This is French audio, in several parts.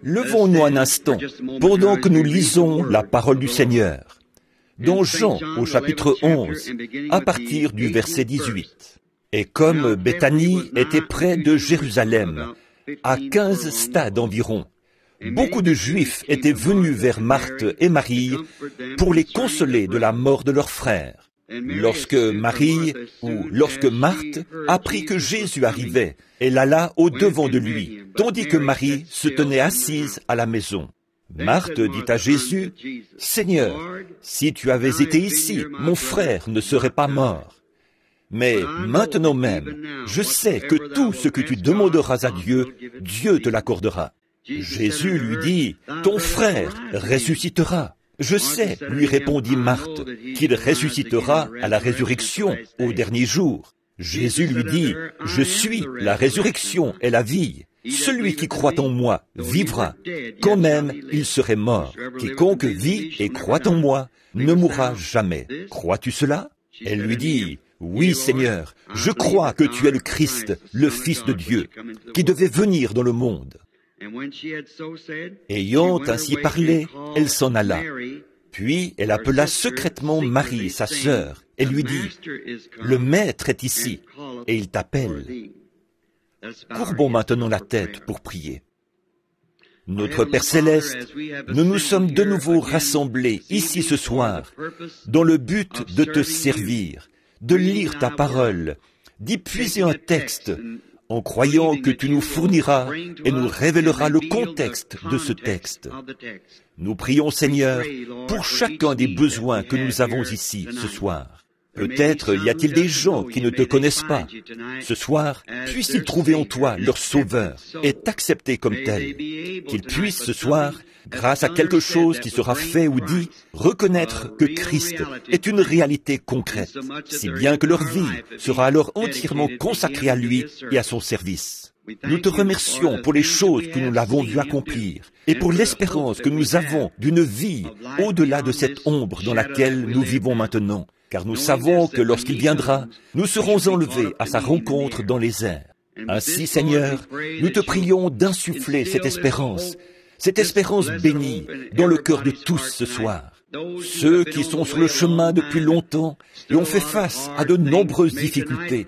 Levons-nous un instant pendant que nous lisons la parole du Seigneur. Dans Jean, au chapitre 11, à partir du verset 18. Et comme Béthanie était près de Jérusalem, à 15 stades environ, beaucoup de Juifs étaient venus vers Marthe et Marie pour les consoler de la mort de leur frère. Lorsque Marthe apprit que Jésus arrivait, elle alla au-devant de lui, tandis que Marie se tenait assise à la maison. Marthe dit à Jésus, « Seigneur, si tu avais été ici, mon frère ne serait pas mort. Mais maintenant même, je sais que tout ce que tu demanderas à Dieu, Dieu te l'accordera. » Jésus lui dit, « Ton frère ressuscitera. » Je sais, lui répondit Marthe, qu'il ressuscitera à la résurrection au dernier jour. Jésus lui dit, « Je suis la résurrection et la vie. Celui qui croit en moi vivra, quand même il serait mort. Quiconque vit et croit en moi ne mourra jamais. Crois-tu cela ?» Elle lui dit, « Oui, Seigneur, je crois que tu es le Christ, le Fils de Dieu, qui devait venir dans le monde. » Ayant ainsi parlé, elle s'en alla. Puis elle appela secrètement Marie, sa sœur, et lui dit, « Le Maître est ici, et il t'appelle. » Courbons maintenant la tête pour prier. Notre Père Céleste, nous nous sommes de nouveau rassemblés ici ce soir, dans le but de te servir, de lire ta parole, d'y puiser un texte, en croyant que tu nous fourniras et nous révéleras le contexte de ce texte. Nous prions, Seigneur, pour chacun des besoins que nous avons ici ce soir. Peut-être y a-t-il des gens qui ne te connaissent pas. Ce soir, puissent-ils trouver en toi leur Sauveur et t'accepter comme tel. Qu'ils puissent ce soir, grâce à quelque chose qui sera fait ou dit, reconnaître que Christ est une réalité concrète, si bien que leur vie sera alors entièrement consacrée à lui et à son service. Nous te remercions pour les choses que nous l'avons vu accomplir et pour l'espérance que nous avons d'une vie au-delà de cette ombre dans laquelle nous vivons maintenant. Car nous savons que lorsqu'il viendra, nous serons enlevés à sa rencontre dans les airs. Ainsi, Seigneur, nous te prions d'insuffler cette espérance bénie dans le cœur de tous ce soir. Ceux qui sont sur le chemin depuis longtemps et ont fait face à de nombreuses difficultés,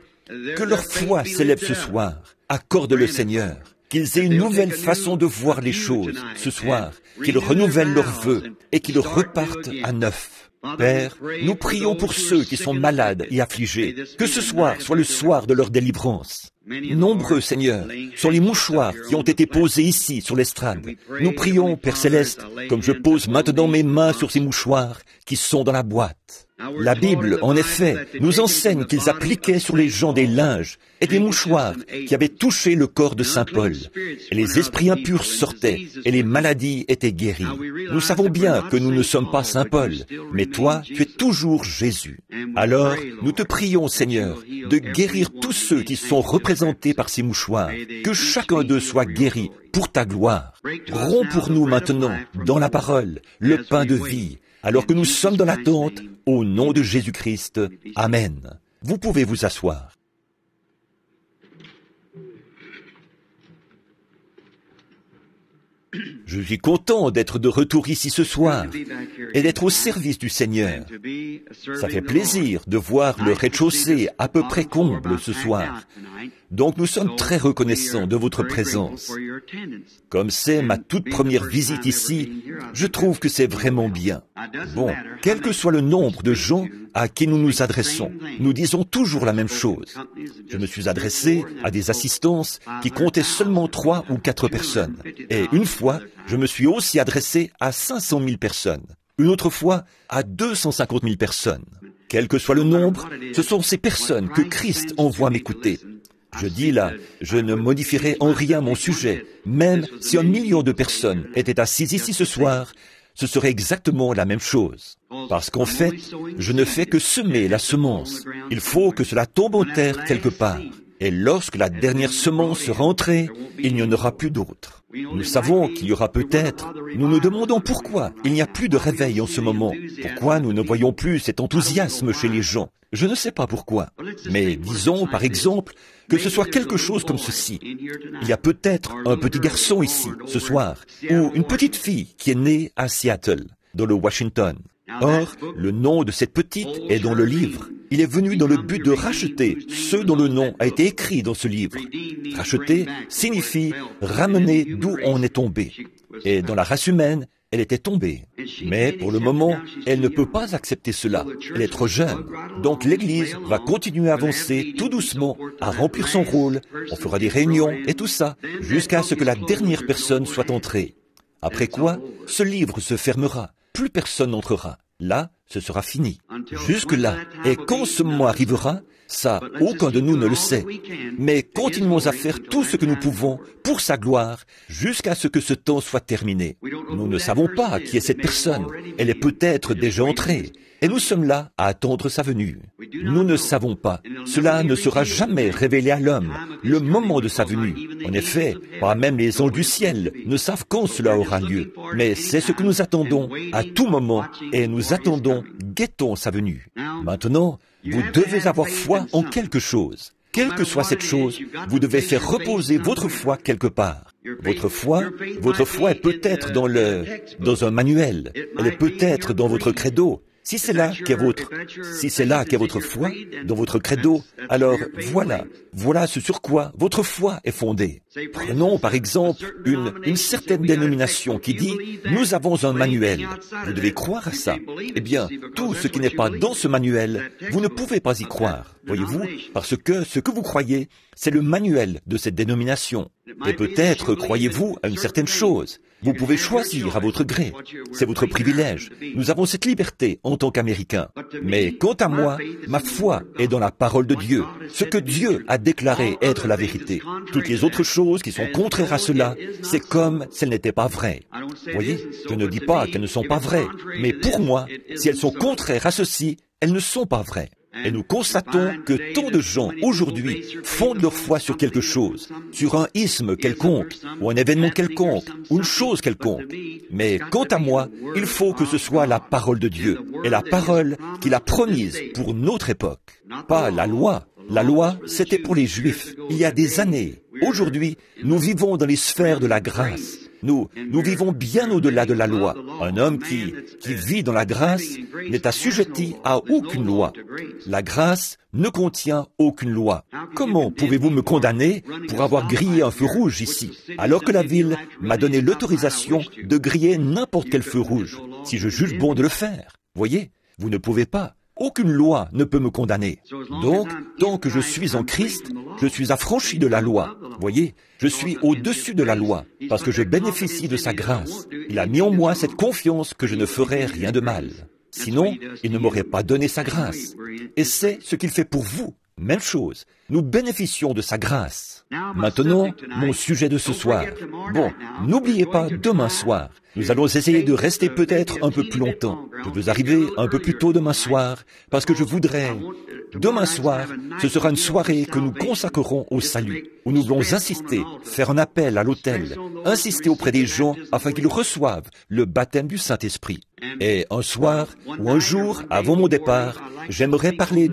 que leur foi s'élève ce soir. Accorde-le, Seigneur, qu'ils aient une nouvelle façon de voir les choses ce soir, qu'ils renouvellent leurs vœux et qu'ils repartent à neuf. Père, nous prions pour ceux qui sont malades et affligés, que ce soir soit le soir de leur délivrance. Nombreux, Seigneur, sont les mouchoirs qui ont été posés ici sur l'estrade. Nous prions, Père Céleste, comme je pose maintenant mes mains sur ces mouchoirs qui sont dans la boîte. La Bible, en effet, nous enseigne qu'ils appliquaient sur les gens des linges et des mouchoirs qui avaient touché le corps de Saint Paul. Et les esprits impurs sortaient et les maladies étaient guéries. Nous savons bien que nous ne sommes pas Saint Paul, mais toi, tu es toujours Jésus. Alors, nous te prions, Seigneur, de guérir tous ceux qui sont représentés par ces mouchoirs, que chacun d'eux soit guéri pour ta gloire. Romps pour nous maintenant, dans la parole, le pain de vie, alors que nous sommes dans l'attente, au nom de Jésus-Christ. Amen. Vous pouvez vous asseoir. Je suis content d'être de retour ici ce soir et d'être au service du Seigneur. Ça fait plaisir de voir le rez-de-chaussée à peu près comble ce soir. Donc nous sommes très reconnaissants de votre présence. Comme c'est ma toute première visite ici, je trouve que c'est vraiment bien. Bon, quel que soit le nombre de gens à qui nous nous adressons, nous disons toujours la même chose. Je me suis adressé à des assistances qui comptaient seulement 3 ou 4 personnes. Et une fois, je me suis aussi adressé à 500 000 personnes. Une autre fois, à 250 000 personnes. Quel que soit le nombre, ce sont ces personnes que Christ envoie m'écouter. Je dis là, je ne modifierai en rien mon sujet. Même si 1 million de personnes étaient assises ici ce soir, ce serait exactement la même chose. Parce qu'en fait, je ne fais que semer la semence. Il faut que cela tombe en terre quelque part. Et lorsque la dernière semence sera entrée, il n'y en aura plus d'autres. Nous savons qu'il y aura peut-être. Nous nous demandons pourquoi il n'y a plus de réveil en ce moment. Pourquoi nous ne voyons plus cet enthousiasme chez les gens. Je ne sais pas pourquoi. Mais disons, par exemple, que ce soit quelque chose comme ceci. Il y a peut-être un petit garçon ici, ce soir, ou une petite fille qui est née à Seattle, dans le Washington. Or, le nom de cette petite est dans le livre. Il est venu dans le but de racheter ceux dont le nom a été écrit dans ce livre. Racheter signifie ramener d'où on est tombé. Et dans la race humaine, elle était tombée. Mais pour le moment, elle ne peut pas accepter cela. Elle est trop jeune. Donc l'Église va continuer à avancer tout doucement, à remplir son rôle. On fera des réunions et tout ça, jusqu'à ce que la dernière personne soit entrée. Après quoi, ce livre se fermera. Plus personne n'entrera. Là, ce sera fini. Jusque-là. Et quand ce moment arrivera, ça, aucun de nous ne le sait. Mais continuons à faire tout ce que nous pouvons pour sa gloire jusqu'à ce que ce temps soit terminé. Nous ne savons pas qui est cette personne. Elle est peut-être déjà entrée. Et nous sommes là à attendre sa venue. Nous ne savons pas. Cela ne sera jamais révélé à l'homme, le moment de sa venue. En effet, pas même les anges du ciel ne savent quand cela aura lieu. Mais c'est ce que nous attendons à tout moment et nous attendons, guettons sa venue. Maintenant, vous devez avoir foi en quelque chose. Quelle que soit cette chose, vous devez faire reposer votre foi quelque part. Votre foi est peut-être dans un manuel. Elle est peut-être dans votre credo. Si c'est là qu'est votre foi, dans votre credo, alors voilà ce sur quoi votre foi est fondée. Prenons par exemple une certaine dénomination qui dit « Nous avons un manuel ». Vous devez croire à ça. Eh bien, tout ce qui n'est pas dans ce manuel, vous ne pouvez pas y croire, voyez-vous, parce que ce que vous croyez, c'est le manuel de cette dénomination. Et peut-être croyez-vous à une certaine chose. Vous pouvez choisir à votre gré. C'est votre privilège. Nous avons cette liberté en tant qu'Américains. Mais quant à moi, ma foi est dans la parole de Dieu, ce que Dieu a déclaré être la vérité. Toutes les autres choses qui sont contraires à cela, c'est comme si elles n'étaient pas vraies. Voyez, je ne dis pas qu'elles ne sont pas vraies, mais pour moi, si elles sont contraires à ceci, elles ne sont pas vraies. Et nous constatons que tant de gens aujourd'hui fondent leur foi sur quelque chose, sur un isme quelconque, ou un événement quelconque, ou une chose quelconque. Mais quant à moi, il faut que ce soit la parole de Dieu, et la parole qu'il a promise pour notre époque. Pas la loi. La loi, c'était pour les Juifs, il y a des années. Aujourd'hui, nous vivons dans les sphères de la grâce. Nous vivons bien au-delà de la loi. Un homme qui vit dans la grâce n'est assujetti à aucune loi. La grâce ne contient aucune loi. Comment pouvez-vous me condamner pour avoir grillé un feu rouge ici, alors que la ville m'a donné l'autorisation de griller n'importe quel feu rouge, si je juge bon de le faire? Voyez, vous ne pouvez pas. Aucune loi ne peut me condamner. Donc, tant que je suis en Christ, je suis affranchi de la loi. Voyez, je suis au-dessus de la loi, parce que je bénéficie de sa grâce. Il a mis en moi cette confiance que je ne ferai rien de mal. Sinon, il ne m'aurait pas donné sa grâce. Et c'est ce qu'il fait pour vous. Même chose. Nous bénéficions de sa grâce. Maintenant, mon sujet de ce soir. Bon, n'oubliez pas demain soir. Nous allons essayer de rester peut-être un peu plus longtemps. Je veux arriver un peu plus tôt demain soir, parce que je voudrais... Demain soir, ce sera une soirée que nous consacrerons au salut, où nous voulons insister, faire un appel à l'autel, insister auprès des gens afin qu'ils reçoivent le baptême du Saint-Esprit. Et un soir ou un jour, avant mon départ, j'aimerais parler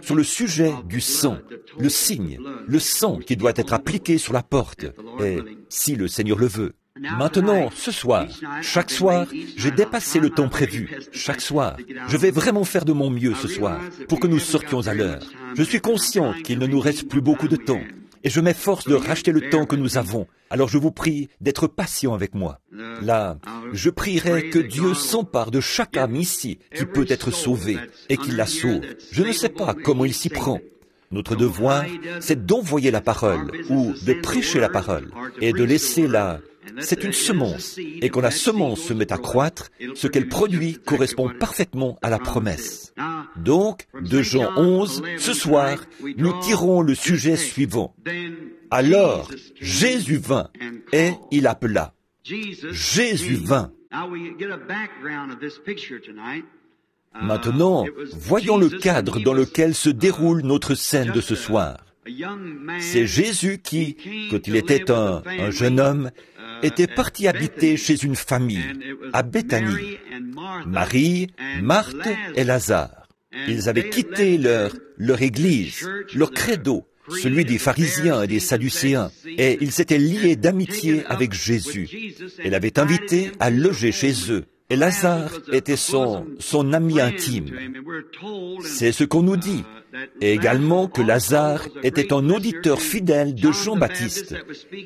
sur le sujet du sang, le signe, le sang qui doit être appliqué sur la porte, et si le Seigneur le veut. Maintenant, ce soir, chaque soir, j'ai dépassé le temps prévu. Chaque soir, je vais vraiment faire de mon mieux ce soir pour que nous sortions à l'heure. Je suis conscient qu'il ne nous reste plus beaucoup de temps et je m'efforce de racheter le temps que nous avons. Alors je vous prie d'être patient avec moi. Là, je prierai que Dieu s'empare de chaque âme ici qui peut être sauvée et qu'il la sauve. Je ne sais pas comment il s'y prend. Notre devoir, c'est d'envoyer la parole ou de prêcher la parole et de laisser c'est une semence, et quand la semence se met à croître, ce qu'elle produit correspond parfaitement à la promesse. Donc, de Jean 11, ce soir, nous tirons le sujet suivant. Alors, Jésus vint, et il appela. Jésus vint. Maintenant, voyons le cadre dans lequel se déroule notre scène de ce soir. C'est Jésus qui, quand il était un jeune homme, était parti habiter chez une famille, à Béthanie. Marie, Marthe et Lazare. Ils avaient quitté leur église, leur credo, celui des pharisiens et des sadducéens, et ils s'étaient liés d'amitié avec Jésus. Il l'avait invité à loger chez eux. Et Lazare était son ami intime. C'est ce qu'on nous dit. Et également que Lazare était un auditeur fidèle de Jean-Baptiste,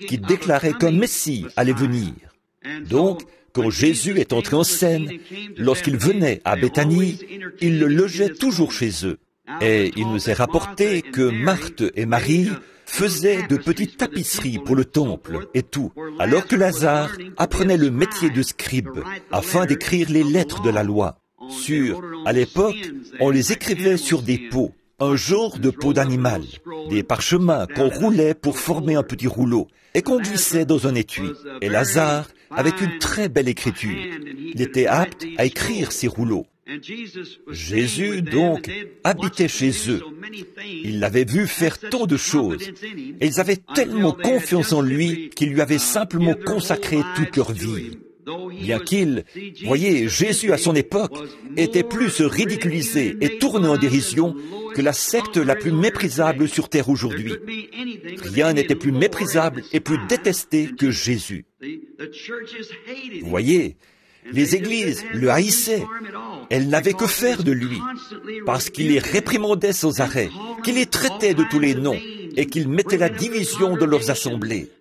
qui déclarait qu'un Messie allait venir. Donc, quand Jésus est entré en scène, lorsqu'il venait à Béthanie, il le logeait toujours chez eux. Et il nous est rapporté que Marthe et Marie faisaient de petites tapisseries pour le temple et tout, alors que Lazare apprenait le métier de scribe afin d'écrire les lettres de la loi. À l'époque, on les écrivait sur des pots, un genre de pot d'animal, des parchemins qu'on roulait pour former un petit rouleau et qu'on glissait dans un étui. Et Lazare avait une très belle écriture. Il était apte à écrire ces rouleaux. Jésus, donc, habitait chez eux. Ils l'avaient vu faire tant de choses, et ils avaient tellement confiance en lui qu'ils lui avaient simplement consacré toute leur vie. Bien qu'il, voyez, Jésus à son époque était plus ridiculisé et tourné en dérision que la secte la plus méprisable sur terre aujourd'hui. Rien n'était plus méprisable et plus détesté que Jésus. Vous voyez, les églises le haïssaient. Elles n'avaient que faire de lui, parce qu'il les réprimandait sans arrêt, qu'il les traitait de tous les noms, et qu'il mettait la division de leurs assemblées.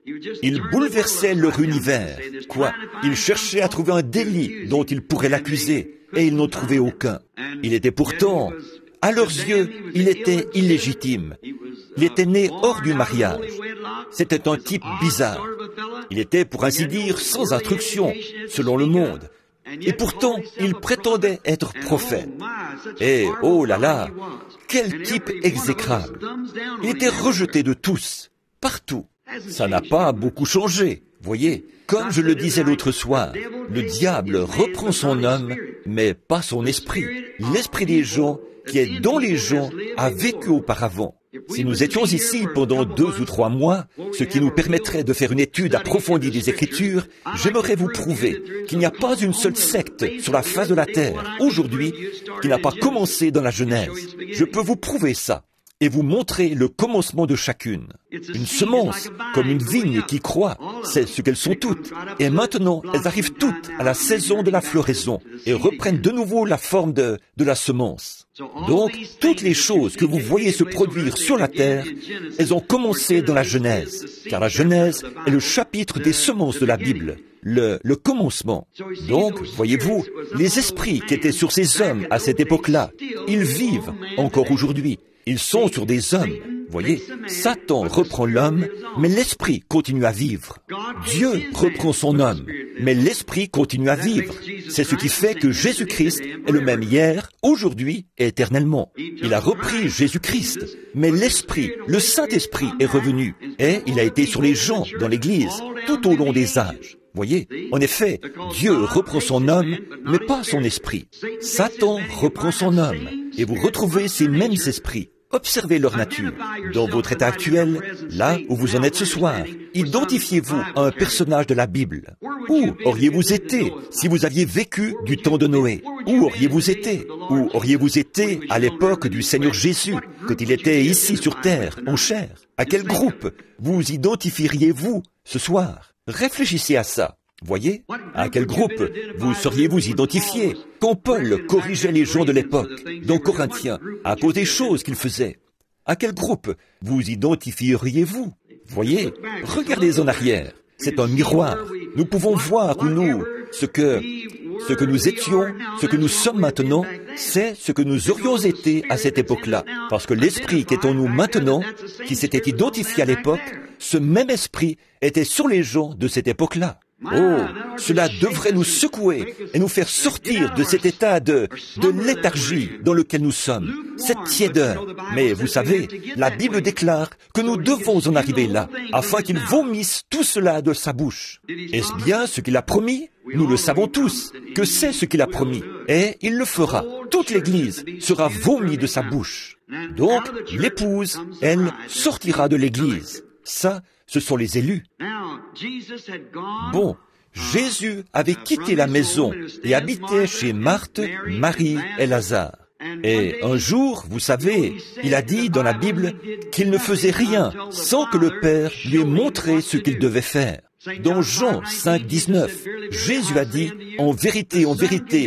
Il bouleversait leur univers. Ils cherchaient à trouver un délit dont ils pourraient l'accuser, et ils n'en trouvaient aucun. Il était pourtant, à leurs yeux, il était illégitime. Il était né hors du mariage. C'était un type bizarre. Il était, pour ainsi dire, sans instruction, selon le monde. Et pourtant, il prétendait être prophète. Et, oh là là, quel type exécrable. Il était rejeté de tous, partout. Ça n'a pas beaucoup changé, voyez. Comme je le disais l'autre soir, le diable reprend son homme, mais pas son esprit. L'esprit des gens, qui est dans les gens, a vécu auparavant. Si nous étions ici pendant 2 ou 3 mois, ce qui nous permettrait de faire une étude approfondie des Écritures, j'aimerais vous prouver qu'il n'y a pas une seule secte sur la face de la terre, aujourd'hui, qui n'a pas commencé dans la Genèse. Je peux vous prouver ça et vous montrer le commencement de chacune. Une semence, comme une vigne qui croît, c'est ce qu'elles sont toutes. Et maintenant, elles arrivent toutes à la saison de la floraison et reprennent de nouveau la forme de la semence. Donc, toutes les choses que vous voyez se produire sur la terre, elles ont commencé dans la Genèse, car la Genèse est le chapitre des semences de la Bible, le commencement. Donc, voyez-vous, les esprits qui étaient sur ces hommes à cette époque-là, ils vivent encore aujourd'hui. Ils sont sur des hommes. Voyez, Satan reprend l'homme, mais l'esprit continue à vivre. Dieu reprend son homme, mais l'esprit continue à vivre. C'est ce qui fait que Jésus-Christ est le même hier, aujourd'hui et éternellement. Il a repris Jésus-Christ, mais l'esprit, le Saint-Esprit est revenu, et il a été sur les gens dans l'Église, tout au long des âges. Voyez, en effet, Dieu reprend son homme, mais pas son esprit. Satan reprend son homme, et vous retrouvez ces mêmes esprits. Observez leur nature. Dans votre état actuel, là où vous en êtes ce soir, identifiez-vous à un personnage de la Bible. Où auriez-vous été si vous aviez vécu du temps de Noé? Où auriez-vous été? Où auriez-vous été à l'époque du Seigneur Jésus, quand il était ici sur terre, en chair? À quel groupe vous identifieriez-vous ce soir? Réfléchissez à ça. Voyez, à quel groupe vous seriez-vous identifié quand Paul corrigeait les gens de l'époque, dans Corinthiens, à cause des choses qu'il faisait? À quel groupe vous identifieriez-vous? Voyez, regardez en arrière. C'est un miroir. Nous pouvons voir où ce que nous étions, ce que nous sommes maintenant, c'est ce que nous aurions été à cette époque-là. Parce que l'esprit qui est en nous maintenant, qui s'était identifié à l'époque, ce même esprit était sur les gens de cette époque-là. Oh, cela devrait nous secouer et nous faire sortir de cet état de léthargie dans lequel nous sommes, cette tiédeur. Mais vous savez, la Bible déclare que nous devons en arriver là, afin qu'il vomisse tout cela de sa bouche. Est-ce bien ce qu'il a promis? Nous le savons tous, que c'est ce qu'il a promis, et il le fera. Toute l'Église sera vomie de sa bouche. Donc, l'épouse, elle, sortira de l'église. Ça, ce sont les élus. Bon, Jésus avait quitté la maison et habitait chez Marthe, Marie et Lazare. Et un jour, vous savez, il a dit dans la Bible qu'il ne faisait rien sans que le Père lui ait montré ce qu'il devait faire. Dans Jean 5, 19, Jésus a dit, « En vérité,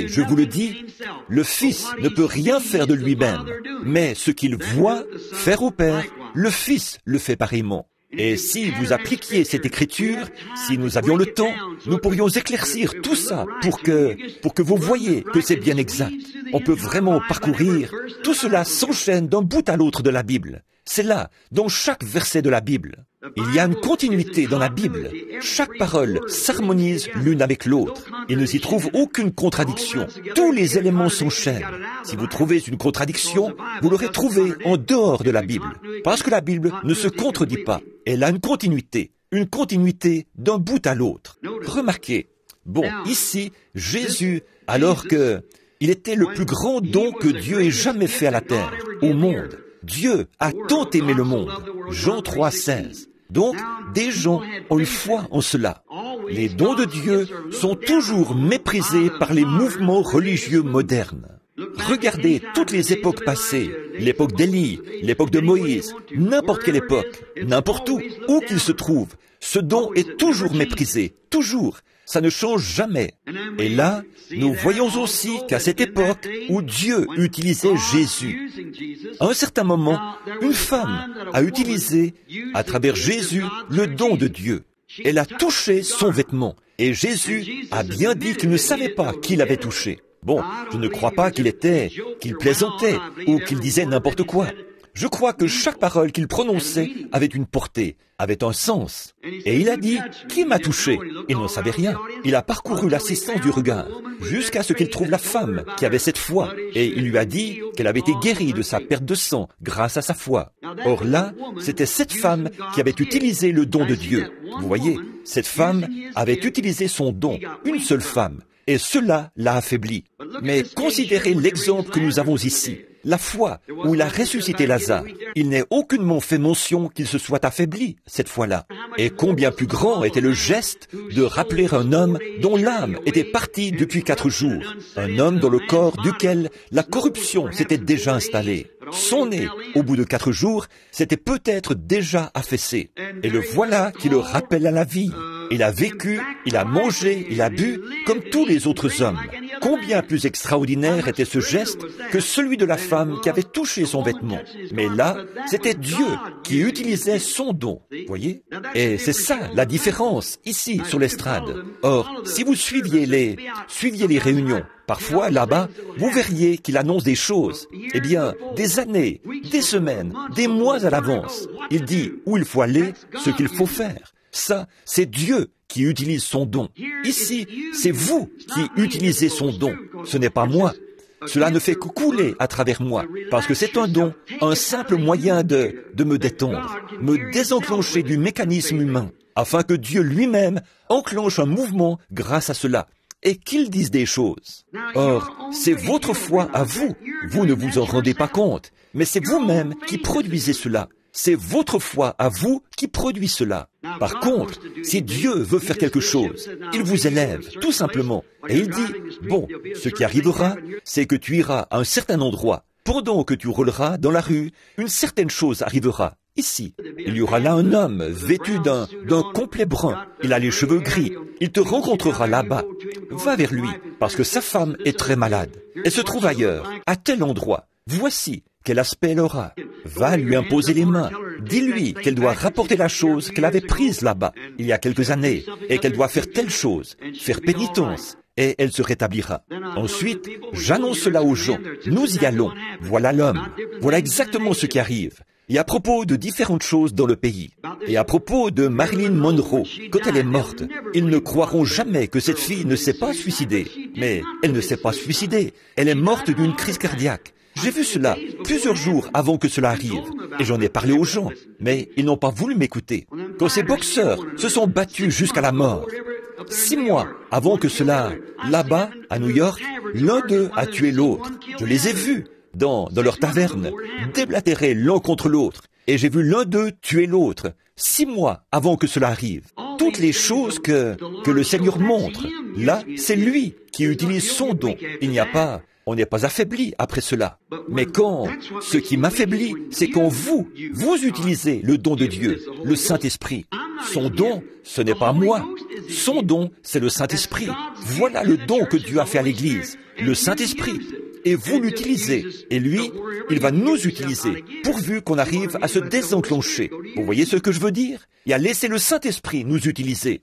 je vous le dis, le Fils ne peut rien faire de lui-même, mais ce qu'il voit faire au Père, le Fils le fait pareillement. » Et si vous appliquiez cette écriture, si nous avions le temps, nous pourrions éclaircir tout ça pour que vous voyez que c'est bien exact. On peut vraiment parcourir. Tout cela s'enchaîne d'un bout à l'autre de la Bible. C'est là, dans chaque verset de la Bible. Il y a une continuité dans la Bible. Chaque parole s'harmonise l'une avec l'autre. Il ne s'y trouve aucune contradiction. Tous les éléments s'enchaînent. Si vous trouvez une contradiction, vous l'aurez trouvée en dehors de la Bible. Parce que la Bible ne se contredit pas. Elle a une continuité d'un bout à l'autre. Remarquez, bon, ici, Jésus, alors que il était le plus grand don que Dieu ait jamais fait à la terre, au monde. Dieu a tant aimé le monde. Jean 3, 16. Donc, des gens ont une foi en cela. Les dons de Dieu sont toujours méprisés par les mouvements religieux modernes. Regardez toutes les époques passées, l'époque d'Élie, l'époque de Moïse, n'importe quelle époque, n'importe où qu'il se trouve, ce don est toujours méprisé, toujours. Ça ne change jamais. Et là, nous voyons aussi qu'à cette époque où Dieu utilisait Jésus, à un certain moment, une femme a utilisé, à travers Jésus, le don de Dieu. Elle a touché son vêtement. Et Jésus a bien dit qu'il ne savait pas qui l'avait touché. Bon, je ne crois pas qu'il plaisantait ou qu'il disait n'importe quoi. Je crois que chaque parole qu'il prononçait avait une portée, avait un sens. Et il a dit, « Qui m'a touché ?» Il n'en savait rien. Il a parcouru l'assistance du regard, jusqu'à ce qu'il trouve la femme qui avait cette foi. Et il lui a dit qu'elle avait été guérie de sa perte de sang grâce à sa foi. Or là, c'était cette femme qui avait utilisé le don de Dieu. Vous voyez, cette femme avait utilisé son don, une seule femme. Et cela l'a affaibli. Mais considérez l'exemple que nous avons ici. La foi où il a ressuscité Lazare. Il n'est aucunement fait mention qu'il se soit affaibli cette fois-là. Et combien plus grand était le geste de rappeler un homme dont l'âme était partie depuis 4 jours. Un homme dans le corps duquel la corruption s'était déjà installée. Son nez, au bout de 4 jours, s'était peut-être déjà affaissé. Et le voilà qui le rappelle à la vie. Il a vécu, il a mangé, il a bu, comme tous les autres hommes. Combien plus extraordinaire était ce geste que celui de la femme qui avait touché son vêtement. Mais là, c'était Dieu qui utilisait son don. Voyez? Et c'est ça la différence, ici, sur l'estrade. Or, si vous suiviez les réunions, parfois, là-bas, vous verriez qu'il annonce des choses. Eh bien, des années, des semaines, des mois à l'avance. Il dit où il faut aller, ce qu'il faut faire. Ça, c'est Dieu qui utilise son don. Ici, c'est vous qui utilisez son don. Ce n'est pas moi. Cela ne fait que couler à travers moi, parce que c'est un don, un simple moyen de me détendre, me désenclencher du mécanisme humain, afin que Dieu lui-même enclenche un mouvement grâce à cela, et qu'il dise des choses. Or, c'est votre foi à vous. Vous ne vous en rendez pas compte, mais c'est vous-même qui produisez cela. C'est votre foi à vous qui produit cela. Par contre, si Dieu veut faire quelque chose, il vous élève, tout simplement. Et il dit, bon, ce qui arrivera, c'est que tu iras à un certain endroit. Pendant que tu rouleras dans la rue, une certaine chose arrivera. Ici, il y aura là un homme vêtu d'un complet brun. Il a les cheveux gris. Il te rencontrera là-bas. Va vers lui, parce que sa femme est très malade. Elle se trouve ailleurs, à tel endroit. Voici quel aspect elle aura. Va lui imposer les mains. Dis-lui qu'elle doit rapporter la chose qu'elle avait prise là-bas, il y a quelques années, et qu'elle doit faire telle chose, faire pénitence, et elle se rétablira. Ensuite, j'annonce cela aux gens. Nous y allons. Voilà l'homme. Voilà exactement ce qui arrive. Et à propos de différentes choses dans le pays, et à propos de Marilyn Monroe, quand elle est morte, ils ne croiront jamais que cette fille ne s'est pas suicidée. Mais elle ne s'est pas suicidée. Elle est morte d'une crise cardiaque. J'ai vu cela plusieurs jours avant que cela arrive, et j'en ai parlé aux gens, mais ils n'ont pas voulu m'écouter. Quand ces boxeurs se sont battus jusqu'à la mort, 6 mois avant que cela, là-bas, à New York, l'un d'eux a tué l'autre. Je les ai vus. dans leur taverne, déblatéraient l'un contre l'autre. Et j'ai vu l'un d'eux tuer l'autre, 6 mois avant que cela arrive. Toutes les choses que le Seigneur montre, là, c'est lui qui utilise son don. On n'est pas affaibli après cela. Mais ce qui m'affaiblit, c'est quand vous utilisez le don de Dieu, le Saint-Esprit. Son don, ce n'est pas moi. Son don, c'est le Saint-Esprit. Voilà le don que Dieu a fait à l'Église, le Saint-Esprit. Et vous l'utilisez. Et lui, il va nous utiliser, pourvu qu'on arrive à se désenclencher. Vous voyez ce que je veux dire? Et à laisser le Saint-Esprit nous utiliser.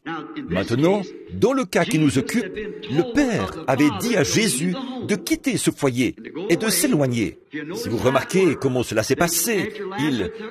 Maintenant, dans le cas qui nous occupe, le Père avait dit à Jésus de quitter ce foyer et de s'éloigner. Si vous remarquez comment cela s'est passé,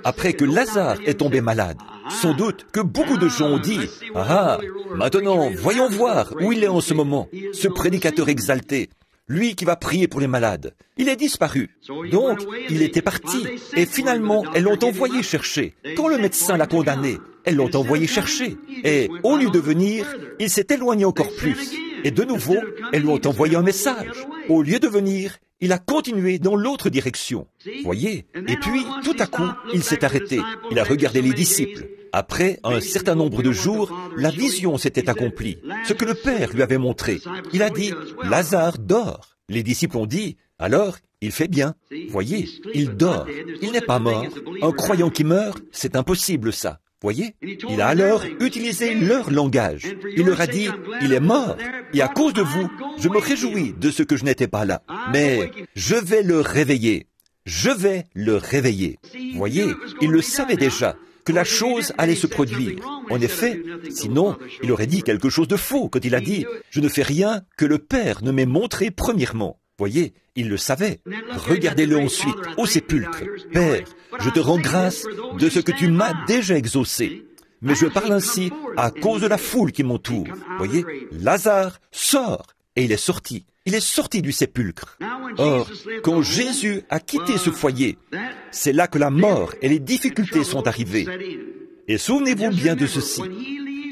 après que Lazare est tombé malade, sans doute que beaucoup de gens ont dit « Ah, maintenant, voyons voir où il est en ce moment, ce prédicateur exalté. » Lui qui va prier pour les malades. Il est disparu. Donc, il était parti. Et finalement, elles l'ont envoyé chercher. Quand le médecin l'a condamné, elles l'ont envoyé chercher. Et au lieu de venir, il s'est éloigné encore plus. Et de nouveau, elles lui ont envoyé un message. Au lieu de venir, il a continué dans l'autre direction. Voyez? Et puis, tout à coup, il s'est arrêté. Il a regardé les disciples. Après un certain nombre de jours, la vision s'était accomplie, ce que le Père lui avait montré. Il a dit, « Lazare dort ». Les disciples ont dit, « Alors, il fait bien. » Voyez, il dort. Il n'est pas mort. Un croyant qui meurt, c'est impossible ça. Voyez? Il a alors utilisé leur langage. Il leur a dit, « Il est mort. Et à cause de vous, je me réjouis de ce que je n'étais pas là. Mais je vais le réveiller. Je vais le réveiller. » Voyez, il le savait déjà, que la chose allait se produire. En effet, sinon, il aurait dit quelque chose de faux quand il a dit « Je ne fais rien que le Père ne m'ait montré premièrement ». Voyez, il le savait. Regardez-le ensuite, au sépulcre. « Père, je te rends grâce de ce que tu m'as déjà exaucé. Mais je parle ainsi à cause de la foule qui m'entoure. » Voyez, Lazare sort, et il est sorti. Il est sorti du sépulcre. Or, quand Jésus a quitté ce foyer, c'est là que la mort et les difficultés sont arrivées. Et souvenez-vous bien de ceci.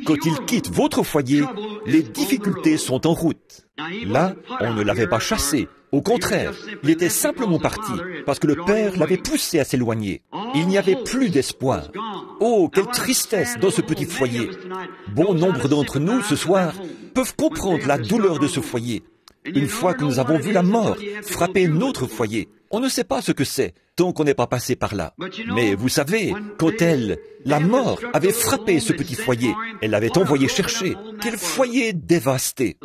Quand il quitte votre foyer, les difficultés sont en route. Là, on ne l'avait pas chassé. Au contraire, il était simplement parti, parce que le Père l'avait poussé à s'éloigner. Il n'y avait plus d'espoir. Oh, quelle tristesse dans ce petit foyer. Bon nombre d'entre nous, ce soir, peuvent comprendre la douleur de ce foyer. Une fois que nous avons vu la mort frapper notre foyer, on ne sait pas ce que c'est, tant qu'on n'est pas passé par là. Mais vous savez, quand la mort avait frappé ce petit foyer, elle l'avait envoyé chercher. Quel foyer dévasté!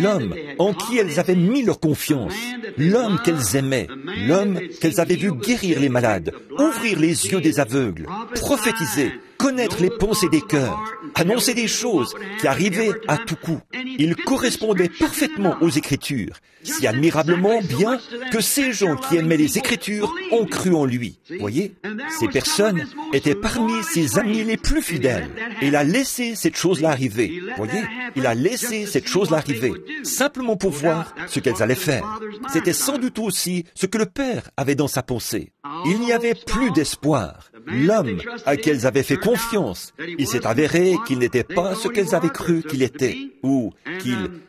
L'homme en qui elles avaient mis leur confiance, l'homme qu'elles aimaient, l'homme qu'elles avaient vu guérir les malades, ouvrir les yeux des aveugles, prophétiser, connaître les pensées des cœurs, annoncer des choses qui arrivaient à tout coup. Il correspondait parfaitement aux Écritures, si admirablement bien que ces gens qui aimaient les Écritures ont cru en lui. Voyez, ces personnes étaient parmi ses amis les plus fidèles. Et il a laissé cette chose-là arriver. Voyez, il a laissé cette chose-là arriver, simplement pour voir ce qu'elles allaient faire. C'était sans doute aussi ce que le Père avait dans sa pensée. Il n'y avait plus d'espoir. L'homme à qui elles avaient fait confiance, il s'est avéré qu'il n'était pas ce qu'elles avaient cru qu'il était, ou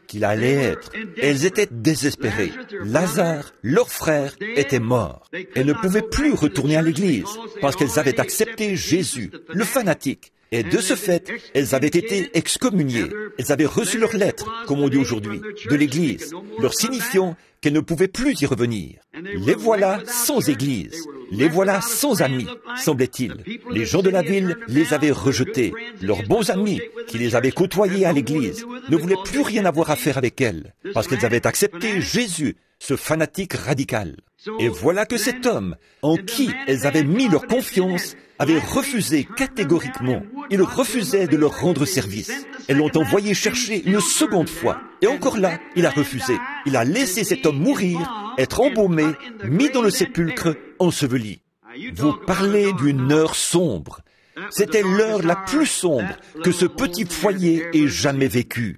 qu'il allait être. Elles étaient désespérées. Lazare, leur frère, était mort. Elles ne pouvaient plus retourner à l'église, parce qu'elles avaient accepté Jésus, le fanatique. Et de ce fait, elles avaient été excommuniées. Elles avaient reçu leur lettre, comme on dit aujourd'hui, de l'Église, leur signifiant qu'elles ne pouvaient plus y revenir. Les voilà sans Église. Les voilà sans amis, semblait-il. Les gens de la ville les avaient rejetés. Leurs bons amis, qui les avaient côtoyés à l'Église, ne voulaient plus rien avoir à faire avec elles, parce qu'elles avaient accepté Jésus, ce fanatique radical. Et voilà que cet homme, en qui elles avaient mis leur confiance, avait refusé catégoriquement. Il refusait de leur rendre service. Elles l'ont envoyé chercher une seconde fois. Et encore là, il a refusé. Il a laissé cet homme mourir, être embaumé, mis dans le sépulcre, enseveli. Vous parlez d'une heure sombre. C'était l'heure la plus sombre que ce petit foyer ait jamais vécue.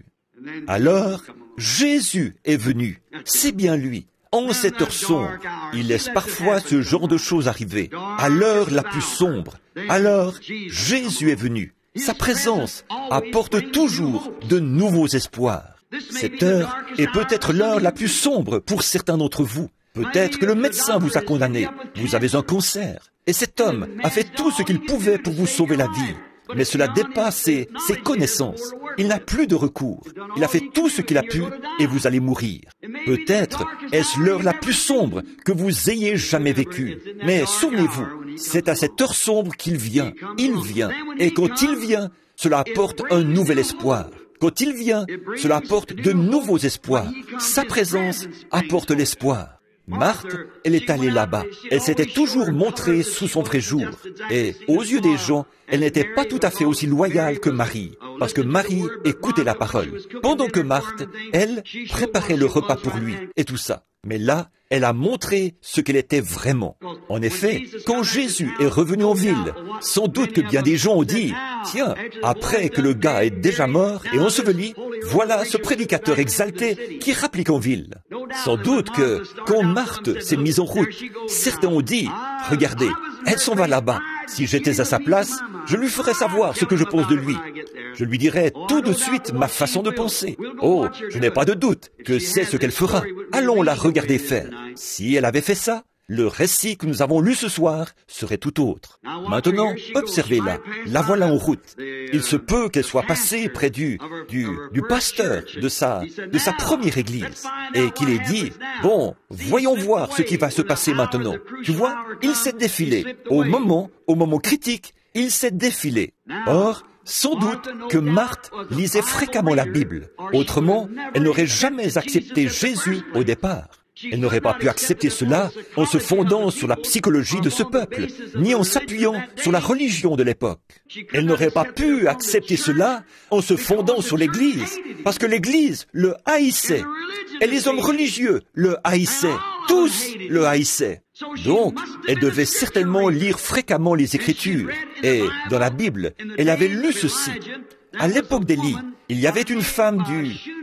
Alors, Jésus est venu. C'est bien lui. En cette heure sombre, il laisse parfois ce genre de choses arriver. À l'heure la plus sombre, alors Jésus est venu. Sa présence apporte toujours de nouveaux espoirs. Cette heure est peut-être l'heure la plus sombre pour certains d'entre vous. Peut-être que le médecin vous a condamné. Vous avez un cancer. Et cet homme a fait tout ce qu'il pouvait pour vous sauver la vie. Mais cela dépasse ses connaissances. Il n'a plus de recours. Il a fait tout ce qu'il a pu et vous allez mourir. Peut-être est-ce l'heure la plus sombre que vous ayez jamais vécue. Mais souvenez-vous, c'est à cette heure sombre qu'il vient. Il vient. Et quand il vient, cela apporte un nouvel espoir. Quand il vient, cela apporte de nouveaux espoirs. Sa présence apporte l'espoir. Marthe, elle est allée là-bas. Elle s'était toujours montrée sous son vrai jour. Et aux yeux des gens, elle n'était pas tout à fait aussi loyale que Marie, parce que Marie écoutait la parole, pendant que Marthe, elle, préparait le repas pour lui, et tout ça. Mais là, elle a montré ce qu'elle était vraiment. En effet, quand Jésus est revenu en ville, sans doute que bien des gens ont dit, « Tiens, après que le gars est déjà mort et enseveli, voilà ce prédicateur exalté qui rapplique en ville. » Sans doute que, quand Marthe s'est mise en route, certains ont dit, « Regardez, elle s'en va là-bas. Si j'étais à sa place, je lui ferais savoir ce que je pense de lui. Je lui dirais tout de suite ma façon de penser. Oh, je n'ai pas de doute que c'est ce qu'elle fera. Allons la regarder faire. Si elle avait fait ça, le récit que nous avons lu ce soir serait tout autre. Maintenant, observez-la. La voilà en route. Il se peut qu'elle soit passée près du pasteur de sa première église et qu'il ait dit, « Bon, voyons voir ce qui va se passer maintenant. » Tu vois, il s'est défilé. Au moment critique, il s'est défilé. Or, sans doute que Marthe lisait fréquemment la Bible. Autrement, elle n'aurait jamais accepté Jésus au départ. Elle n'aurait pas pu accepter cela en se fondant sur la psychologie de ce peuple, ni en s'appuyant sur la religion de l'époque. Elle n'aurait pas pu accepter cela en se fondant sur l'Église, parce que l'Église le haïssait. Et les hommes religieux le haïssaient. Tous le haïssaient. Donc, elle devait certainement lire fréquemment les Écritures. Et dans la Bible, elle avait lu ceci. À l'époque d'Élie, il y avait une femme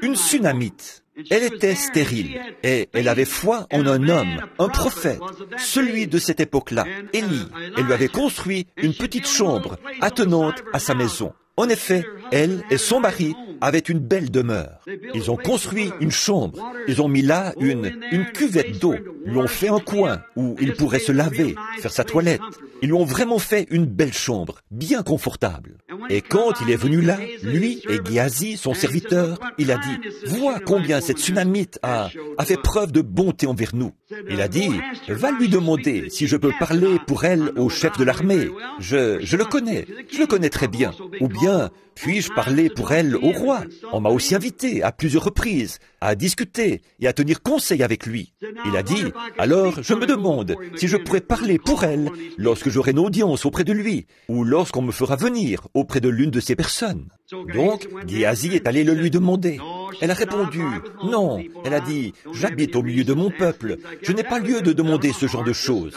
une Sunamite. Elle était stérile et elle avait foi en un homme, un prophète, celui de cette époque-là, Élie. Elle lui avait construit une petite chambre attenante à sa maison. En effet, elle et son mari avaient une belle demeure. Ils ont construit une chambre. Ils ont mis là une cuvette d'eau. Ils lui ont fait un coin où il pourrait se laver, faire sa toilette. Ils lui ont vraiment fait une belle chambre, bien confortable. Et quand il est venu là, lui et Géasi, son serviteur, il a dit, « Vois combien cette Sunamite a fait preuve de bonté envers nous. » Il a dit, « Va lui demander si je peux parler pour elle au chef de l'armée. Je le connais très bien. Ou bien, puis-je parler pour elle au roi? On m'a aussi invité à plusieurs reprises à discuter et à tenir conseil avec lui. » Il a dit, « Alors, je me demande si je pourrais parler pour elle lorsque j'aurai une audience auprès de lui, ou lorsqu'on me fera venir auprès de l'une de ces personnes. » Donc, Géasi est allé le lui demander. Elle a répondu, « Non. » Elle a dit, « J'habite au milieu de mon peuple. Je n'ai pas lieu de demander ce genre de choses.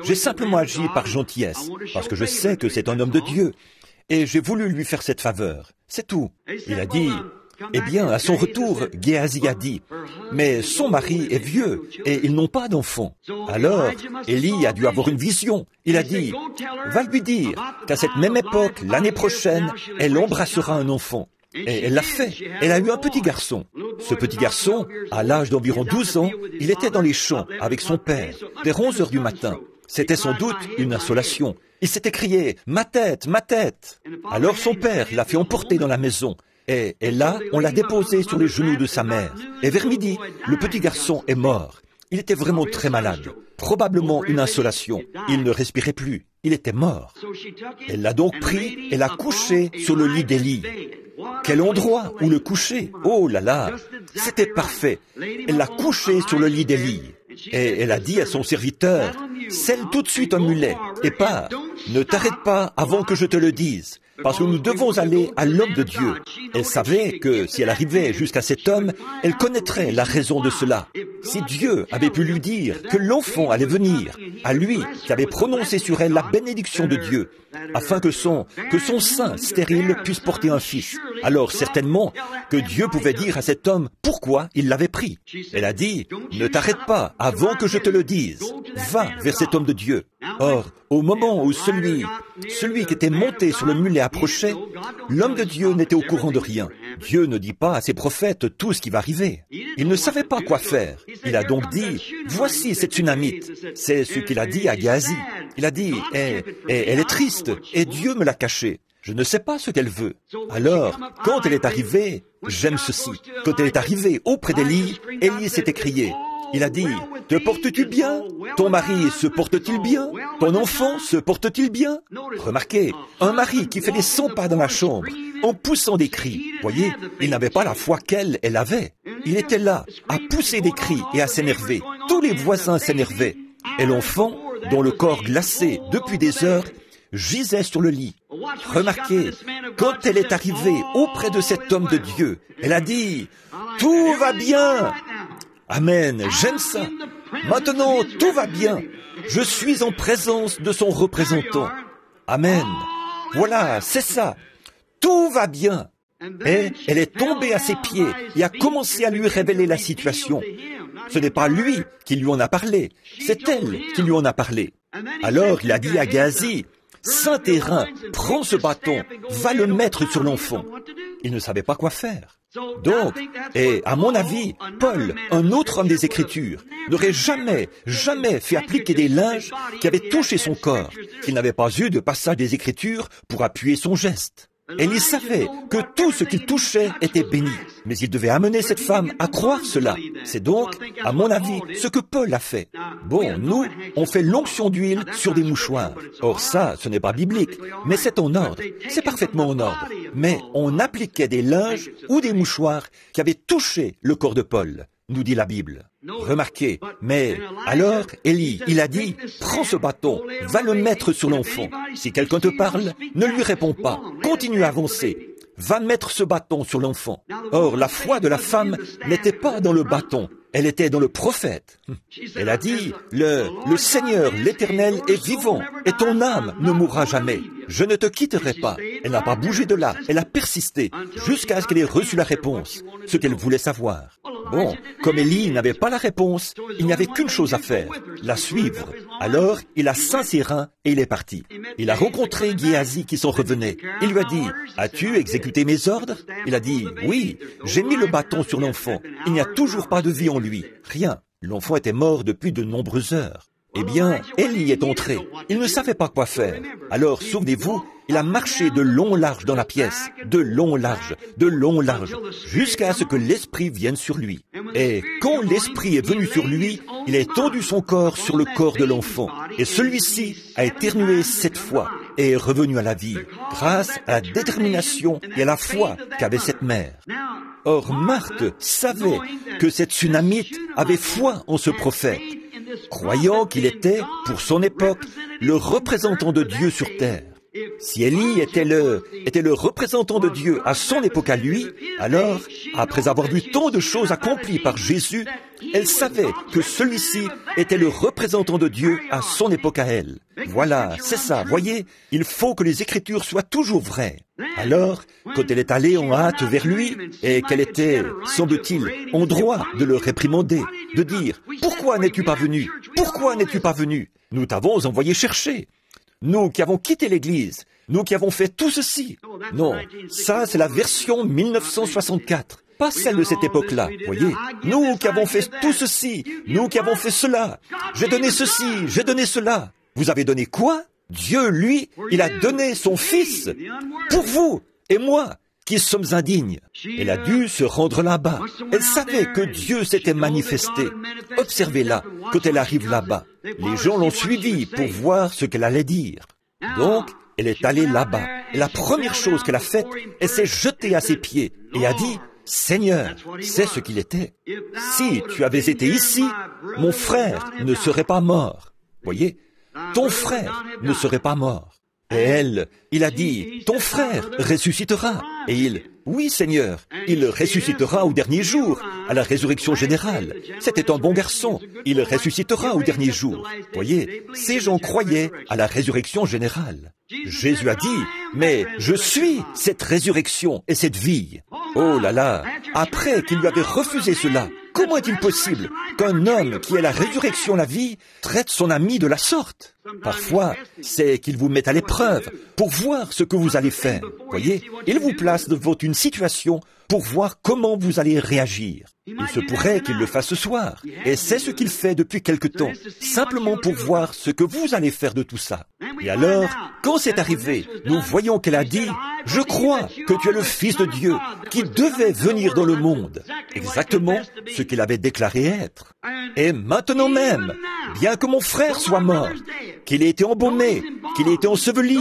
J'ai simplement agi par gentillesse, parce que je sais que c'est un homme de Dieu. Et j'ai voulu lui faire cette faveur. C'est tout. » Il a dit, eh bien, à son retour, Géasi a dit, « Mais son mari est vieux et ils n'ont pas d'enfant. » Alors, Élie a dû avoir une vision. Il a dit, « Va lui dire qu'à cette même époque, l'année prochaine, elle embrassera un enfant. » Et elle l'a fait. Elle a eu un petit garçon. Ce petit garçon, à l'âge d'environ 12 ans, il était dans les champs avec son père, vers 11 heures du matin. C'était sans doute une insolation. Il s'est écrié « Ma tête, ma tête !» Alors son père l'a fait emporter dans la maison. Et là, on l'a déposé sur les genoux de sa mère. Et vers midi, le petit garçon est mort. Il était vraiment très malade. Probablement une insolation. Il ne respirait plus. Il était mort. Elle l'a donc pris et l'a couché sur le lit d'Élie. Quel endroit où le coucher? Oh là là! C'était parfait. Elle l'a couché sur le lit d'Élie. Et elle a dit à son serviteur, « Scelle tout de suite un mulet et pars. Ne t'arrête pas avant que je te le dise. Parce que nous devons aller à l'homme de Dieu. » Elle savait que si elle arrivait jusqu'à cet homme, elle connaîtrait la raison de cela. Si Dieu avait pu lui dire que l'enfant allait venir, à lui qui avait prononcé sur elle la bénédiction de Dieu, afin que son sein stérile puisse porter un fils, alors certainement que Dieu pouvait dire à cet homme pourquoi il l'avait pris. Elle a dit, « Ne t'arrête pas avant que je te le dise. Va vers cet homme de Dieu. » Or, au moment où celui qui était monté sur le mulet approchait, l'homme de Dieu n'était au courant de rien. Dieu ne dit pas à ses prophètes tout ce qui va arriver. Il ne savait pas quoi faire. Il a donc dit, voici cette Tsunamite. C'est ce qu'il a dit à Géasi. Il a dit, elle est triste, et Dieu me l'a cachée. Je ne sais pas ce qu'elle veut. Alors, quand elle est arrivée, j'aime ceci. Quand elle est arrivée auprès d'Élie, Élie s'est écrié. Il a dit, te portes-tu bien? Ton mari se porte-t-il bien? Ton enfant se porte-t-il bien? Remarquez, un mari qui fait des 100 pas dans la chambre, en poussant des cris. Voyez, il n'avait pas la foi qu'elle avait. Il était là, à pousser des cris et à s'énerver. Tous les voisins s'énervaient. Et l'enfant, dont le corps glacé depuis des heures, gisait sur le lit. Remarquez, quand elle est arrivée auprès de cet homme de Dieu, elle a dit, « Tout va bien !» Amen, j'aime ça. Maintenant, tout va bien. Je suis en présence de son représentant. Amen. Voilà, c'est ça. Tout va bien. Et elle est tombée à ses pieds et a commencé à lui révéler la situation. Ce n'est pas lui qui lui en a parlé, c'est elle qui lui en a parlé. Alors il a dit à Géasi, « Saint-Hérin, prends ce bâton, va le mettre sur l'enfant. » Il ne savait pas quoi faire. Donc, et à mon avis, Paul, un autre homme des Écritures, n'aurait jamais fait appliquer des linges qui avaient touché son corps, qu'il n'avait pas eu de passage des Écritures pour appuyer son geste. Et il savait que tout ce qu'il touchait était béni. Mais il devait amener cette femme à croire cela. C'est donc, à mon avis, ce que Paul a fait. Bon, nous, on fait l'onction d'huile sur des mouchoirs. Or ça, ce n'est pas biblique, mais c'est en ordre. C'est parfaitement en ordre. Mais on appliquait des linges ou des mouchoirs qui avaient touché le corps de Paul, nous dit la Bible. Remarquez, mais alors Élie, il a dit, prends ce bâton, va le mettre sur l'enfant. Si quelqu'un te parle, ne lui réponds pas, continue à avancer. Va mettre ce bâton sur l'enfant. Or, la foi de la femme n'était pas dans le bâton, elle était dans le prophète. Elle a dit, le Seigneur, l'Éternel est vivant, et ton âme ne mourra jamais. Je ne te quitterai pas. Elle n'a pas bougé de là, elle a persisté, jusqu'à ce qu'elle ait reçu la réponse, ce qu'elle voulait savoir. Bon, comme Élie n'avait pas la réponse, il n'y avait qu'une chose à faire, la suivre. Alors, il a Saint-Hérin et il est parti. Il a rencontré Géasi qui s'en revenait. Il lui a dit, « As-tu exécuté mes ordres ?» Il a dit, « Oui, j'ai mis le bâton sur l'enfant. Il n'y a toujours pas de vie en lui. Rien. L'enfant était mort depuis de nombreuses heures. » Eh bien, Élie est entré. Il ne savait pas quoi faire. Alors, souvenez-vous, il a marché de long en large dans la pièce, de long en large, jusqu'à ce que l'Esprit vienne sur lui. Et quand l'Esprit est venu sur lui, il a étendu son corps sur le corps de l'enfant. Et celui-ci a éternué 7 fois et est revenu à la vie, grâce à la détermination et à la foi qu'avait cette mère. Or, Marthe savait que cette Tsunamite avait foi en ce prophète, croyant qu'il était, pour son époque, le représentant de Dieu sur terre. Si Élie était le représentant de Dieu à son époque à lui, alors, après avoir vu tant de choses accomplies par Jésus, elle savait que celui-ci était le représentant de Dieu à son époque à elle. Voilà, c'est ça, voyez, il faut que les Écritures soient toujours vraies. Alors, quand elle est allée en hâte vers lui, et qu'elle était, semble-t-il, en droit de le réprimander, de dire, « Pourquoi n'es-tu pas venu? Pourquoi n'es-tu pas venu? Nous t'avons envoyé chercher. Nous qui avons quitté l'Église, nous qui avons fait tout ceci. » Non, ça c'est la version 1964, pas celle de cette époque-là, voyez. Nous qui avons fait tout ceci, nous qui avons fait cela. J'ai donné ceci, j'ai donné cela. Vous avez donné quoi? Dieu, lui, il a donné son Fils pour vous et moi, qui sommes indignes. Elle a dû se rendre là-bas. Elle savait que Dieu s'était manifesté. Observez-la, quand elle arrive là-bas. Les gens l'ont suivie pour voir ce qu'elle allait dire. Donc, elle est allée là-bas. Et la première chose qu'elle a faite, elle s'est jetée à ses pieds et a dit, « Seigneur, c'est ce qu'il était. Si tu avais été ici, mon frère ne serait pas mort. » Voyez, ton frère ne serait pas mort. Et elle, il a dit, ton frère ressuscitera. Et il, oui Seigneur, il ressuscitera au dernier jour, à la résurrection générale. C'était un bon garçon, il ressuscitera au dernier jour. Voyez, ces gens croyaient à la résurrection générale. Jésus a dit, mais je suis cette résurrection et cette vie. Oh là là, après qu'il lui avait refusé cela, comment est-il possible qu'un homme qui est la résurrection, la vie, traite son ami de la sorte? Parfois, c'est qu'il vous met à l'épreuve pour voir ce que vous allez faire. Voyez, il vous place devant une situation pour voir comment vous allez réagir. Il se pourrait qu'il le fasse ce soir, et c'est ce qu'il fait depuis quelque temps, simplement pour voir ce que vous allez faire de tout ça. Et alors, quand c'est arrivé, nous voyons qu'elle a dit, « Je crois que tu es le Fils de Dieu, qui devait venir dans le monde. » Exactement ce qu'il avait déclaré être. Et maintenant même, bien que mon frère soit mort, qu'il ait été embaumé, qu'il ait été enseveli,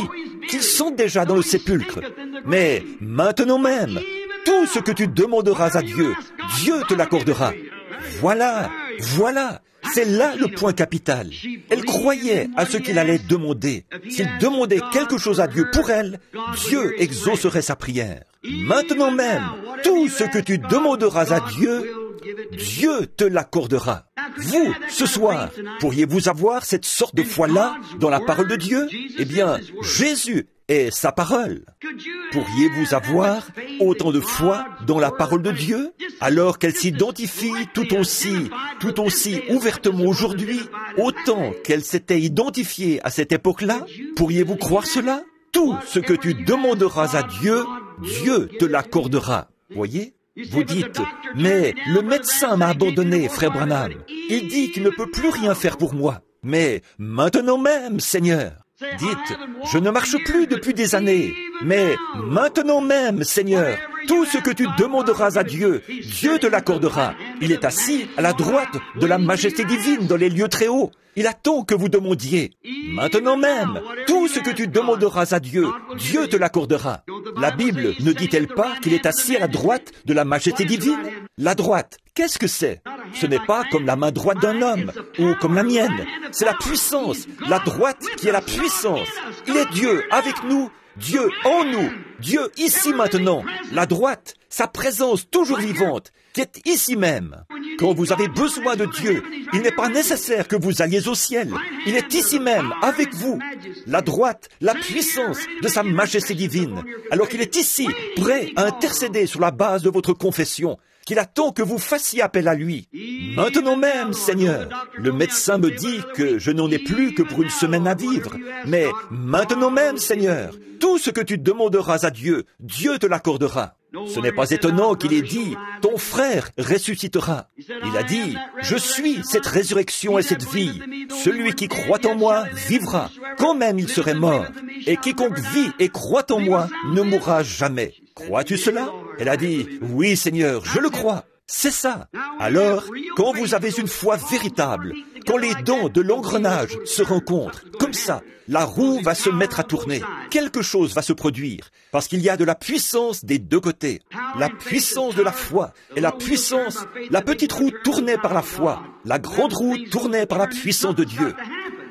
qu'il sont déjà dans le sépulcre, mais maintenant même, tout ce que tu demanderas à Dieu, Dieu te l'accordera. Voilà, c'est là le point capital. Elle croyait à ce qu'il allait demander. S'il demandait quelque chose à Dieu pour elle, Dieu exaucerait sa prière. Maintenant même, tout ce que tu demanderas à Dieu, Dieu te l'accordera. Vous, ce soir, pourriez-vous avoir cette sorte de foi-là dans la parole de Dieu? Eh bien, Jésus est sa parole. Pourriez-vous avoir autant de foi dans la parole de Dieu, alors qu'elle s'identifie tout aussi ouvertement aujourd'hui, autant qu'elle s'était identifiée à cette époque-là? Pourriez-vous croire cela? Tout ce que tu demanderas à Dieu, Dieu te l'accordera. Voyez? Vous dites, mais le médecin m'a abandonné, frère Branham. Il dit qu'il ne peut plus rien faire pour moi. Mais maintenant même, Seigneur. Dites, je ne marche plus depuis des années, mais maintenant même, Seigneur, tout ce que tu demanderas à Dieu, Dieu te l'accordera. Il est assis à la droite de la majesté divine dans les lieux très hauts. Il attend que vous demandiez. Maintenant même, tout ce que tu demanderas à Dieu, Dieu te l'accordera. La Bible ne dit-elle pas qu'il est assis à la droite de la majesté divine? La droite, qu'est-ce que c'est? Ce n'est pas comme la main droite d'un homme, ou comme la mienne. C'est la puissance, la droite qui est la puissance. Il est Dieu avec nous, Dieu en nous, Dieu ici maintenant. La droite, sa présence toujours vivante, qui est ici même. Quand vous avez besoin de Dieu, il n'est pas nécessaire que vous alliez au ciel. Il est ici même, avec vous. La droite, la puissance de sa majesté divine. Alors qu'il est ici, prêt à intercéder sur la base de votre confession, qu'il attend que vous fassiez appel à lui. Maintenant même, Seigneur, le médecin me dit que je n'en ai plus que pour une semaine à vivre. Mais maintenant même, Seigneur, tout ce que tu demanderas à Dieu, Dieu te l'accordera. Ce n'est pas étonnant qu'il ait dit, ton frère ressuscitera. Il a dit, je suis cette résurrection et cette vie. Celui qui croit en moi vivra, quand même il serait mort. Et quiconque vit et croit en moi ne mourra jamais. Crois-tu cela? Elle a dit, oui Seigneur, je le crois. C'est ça. Alors, quand vous avez une foi véritable, quand les dents de l'engrenage se rencontrent, comme ça, la roue va se mettre à tourner. Quelque chose va se produire, parce qu'il y a de la puissance des deux côtés. La puissance de la foi et la puissance, la petite roue tournée par la foi, la grande roue tournée par la puissance de Dieu.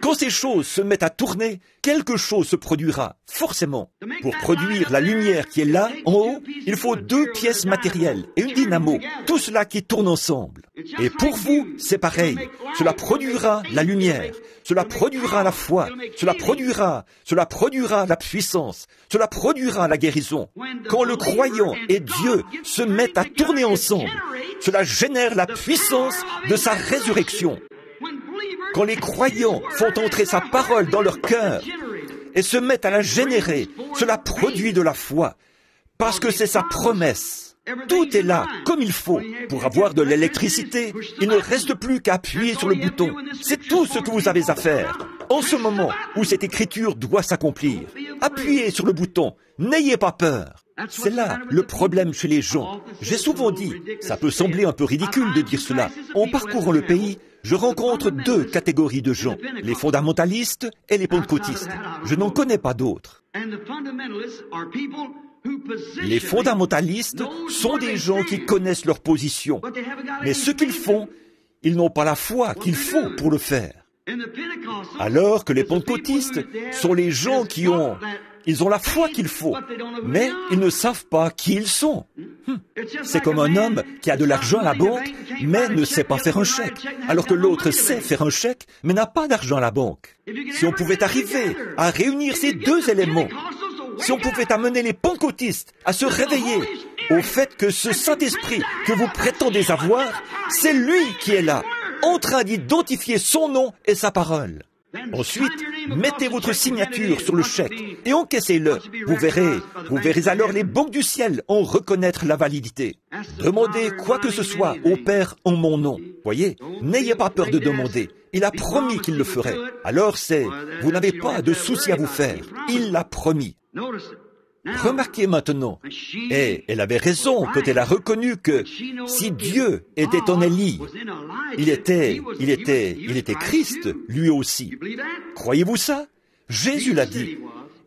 Quand ces choses se mettent à tourner, quelque chose se produira, forcément. Pour produire la lumière qui est là, en haut, il faut deux pièces matérielles et une dynamo, tout cela qui tourne ensemble. Et pour vous, c'est pareil. Cela produira la lumière, cela produira la foi, cela produira la puissance, cela produira la guérison. Quand le croyant et Dieu se mettent à tourner ensemble, cela génère la puissance de sa résurrection. Quand les croyants font entrer sa parole dans leur cœur et se mettent à la générer, cela produit de la foi, parce que c'est sa promesse. Tout est là, comme il faut. Pour avoir de l'électricité, il ne reste plus qu'à appuyer sur le bouton. C'est tout ce que vous avez à faire. En ce moment où cette écriture doit s'accomplir, appuyez sur le bouton, n'ayez pas peur. C'est là le problème chez les gens. J'ai souvent dit, ça peut sembler un peu ridicule de dire cela. En parcourant le pays, je rencontre deux catégories de gens, les fondamentalistes et les pentecôtistes. Je n'en connais pas d'autres. Les fondamentalistes sont des gens qui connaissent leur position, mais ce qu'ils font, ils n'ont pas la foi qu'il faut pour le faire. Alors que les pentecôtistes sont les gens qui ont la foi qu'il faut, mais ils ne savent pas qui ils sont. C'est comme un homme qui a de l'argent à la banque, mais ne sait pas faire un chèque, alors que l'autre sait faire un chèque, mais n'a pas d'argent à la banque. Si on pouvait arriver à réunir ces deux éléments, si on pouvait amener les pentecôtistes à se réveiller au fait que ce Saint-Esprit que vous prétendez avoir, c'est lui qui est là, en train d'identifier son nom et sa parole. Ensuite, mettez votre signature sur le chèque et encaissez-le. Vous verrez alors les banques du ciel en reconnaître la validité. Demandez quoi que ce soit au Père en mon nom. Voyez, n'ayez pas peur de demander. Il a promis qu'il le ferait. Alors vous n'avez pas de souci à vous faire. Il l'a promis. Remarquez maintenant, et elle avait raison quand elle a reconnu que si Dieu était en Élie, il était Christ, lui aussi. Croyez-vous ça? Jésus l'a dit.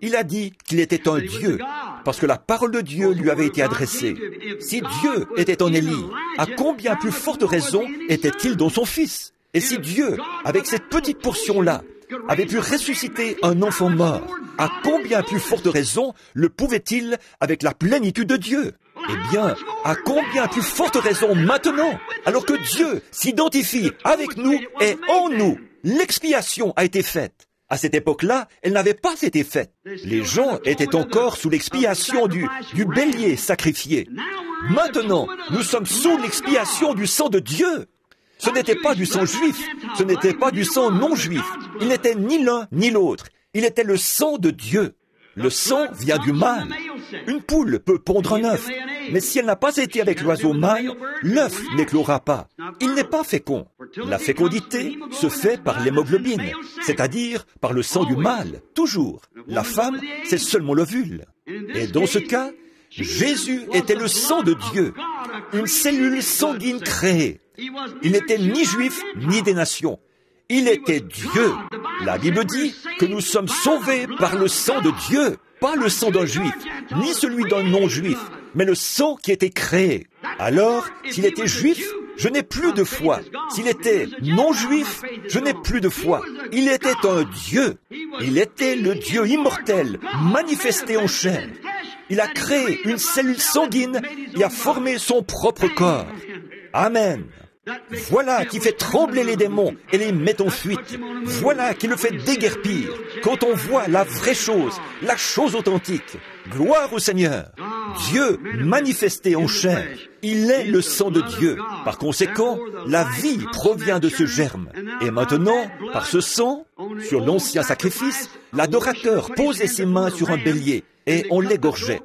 Il a dit qu'il était un Dieu, parce que la parole de Dieu lui avait été adressée. Si Dieu était en Élie, à combien plus forte raison était-il dans son Fils? Et si Dieu, avec cette petite portion-là, avait pu ressusciter un enfant mort, à combien plus forte raison le pouvait-il avec la plénitude de Dieu? Eh bien, à combien plus forte raison maintenant, alors que Dieu s'identifie avec nous et en nous, l'expiation a été faite. À cette époque-là, elle n'avait pas été faite. Les gens étaient encore sous l'expiation du bélier sacrifié. Maintenant, nous sommes sous l'expiation du sang de Dieu. Ce n'était pas du sang juif, ce n'était pas du sang non juif. Il n'était ni l'un ni l'autre. Il était le sang de Dieu. Le sang vient du mâle. Une poule peut pondre un œuf, mais si elle n'a pas été avec l'oiseau mâle, l'œuf n'éclora pas. Il n'est pas fécond. La fécondité se fait par l'hémoglobine, c'est-à-dire par le sang du mâle, toujours. La femme, c'est seulement l'ovule. Et dans ce cas, Jésus était le sang de Dieu, une cellule sanguine créée. Il n'était ni juif, ni des nations. Il était Dieu. La Bible dit que nous sommes sauvés par le sang de Dieu, pas le sang d'un juif, ni celui d'un non-juif, mais le sang qui était créé. Alors, s'il était juif, je n'ai plus de foi. S'il était non-juif, je n'ai plus de foi. Il était un Dieu. Il était le Dieu immortel, manifesté en chair. Il a créé une cellule sanguine et a formé son propre corps. Amen. Voilà qui fait trembler les démons et les met en fuite. Voilà qui le fait déguerpir quand on voit la vraie chose, la chose authentique. Gloire au Seigneur. Dieu manifesté en chair. Il est le sang de Dieu. Par conséquent, la vie provient de ce germe. Et maintenant, par ce sang, sur l'ancien sacrifice, l'adorateur posait ses mains sur un bélier et on l'égorgeait.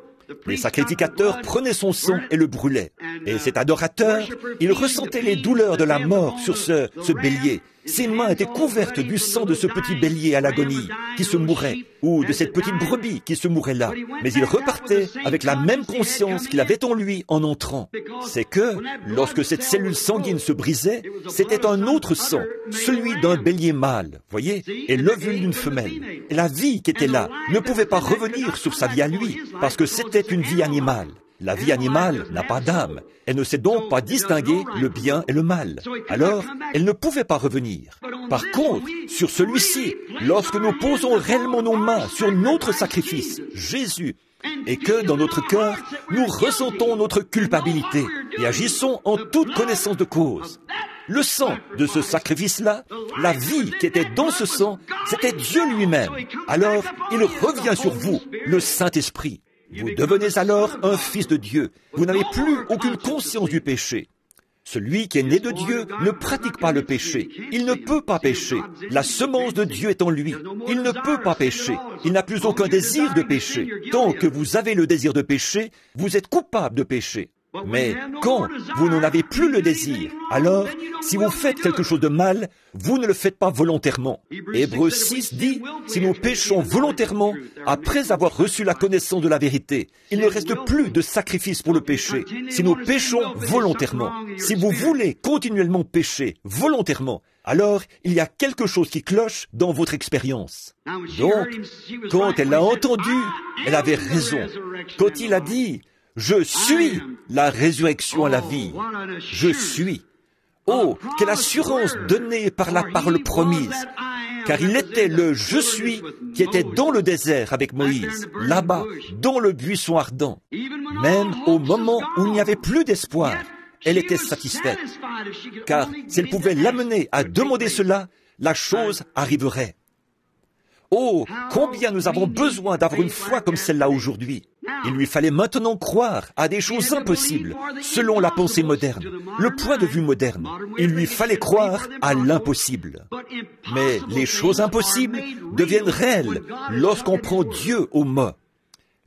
Les sacrificateurs prenaient son sang et le brûlaient. Et cet adorateur, il ressentait les douleurs de la mort sur ce bélier. Ses mains étaient couvertes du sang de ce petit bélier à l'agonie qui se mourait, ou de cette petite brebis qui se mourait là. Mais il repartait avec la même conscience qu'il avait en lui en entrant. C'est que, lorsque cette cellule sanguine se brisait, c'était un autre sang, celui d'un bélier mâle, voyez, et l'ovule d'une femelle. Et la vie qui était là ne pouvait pas revenir sur sa vie à lui, parce que c'était une vie animale. La vie animale n'a pas d'âme. Elle ne sait donc pas distinguer le bien et le mal. Alors, elle ne pouvait pas revenir. Par contre, sur celui-ci, lorsque nous posons réellement nos mains sur notre sacrifice, Jésus, et que dans notre cœur, nous ressentons notre culpabilité et agissons en toute connaissance de cause. Le sang de ce sacrifice-là, la vie qui était dans ce sang, c'était Dieu lui-même. Alors, il revient sur vous, le Saint-Esprit. Vous devenez alors un fils de Dieu. Vous n'avez plus aucune conscience du péché. Celui qui est né de Dieu ne pratique pas le péché. Il ne peut pas pécher. La semence de Dieu est en lui. Il ne peut pas pécher. Il n'a plus aucun désir de pécher. Tant que vous avez le désir de pécher, vous êtes coupable de péché. Mais quand vous n'en avez plus le désir, alors, si vous faites quelque chose de mal, vous ne le faites pas volontairement. Hébreux 6 dit, si nous péchons volontairement, après avoir reçu la connaissance de la vérité, il ne reste plus de sacrifice pour le péché. Si nous péchons volontairement, si vous voulez continuellement pécher volontairement, alors il y a quelque chose qui cloche dans votre expérience. Donc, quand elle l'a entendu, elle avait raison. Quand il a dit, je suis la résurrection à la vie. Je suis. Oh, quelle assurance donnée par la parole promise. Car il était le « je suis » qui était dans le désert avec Moïse, là-bas, dans le buisson ardent. Même au moment où il n'y avait plus d'espoir, elle était satisfaite. Car si elle pouvait l'amener à demander cela, la chose arriverait. Oh, combien nous avons besoin d'avoir une foi comme celle-là aujourd'hui. Il lui fallait maintenant croire à des choses impossibles, selon la pensée moderne, le point de vue moderne. Il lui fallait croire à l'impossible. Mais les choses impossibles deviennent réelles lorsqu'on prend Dieu au mot.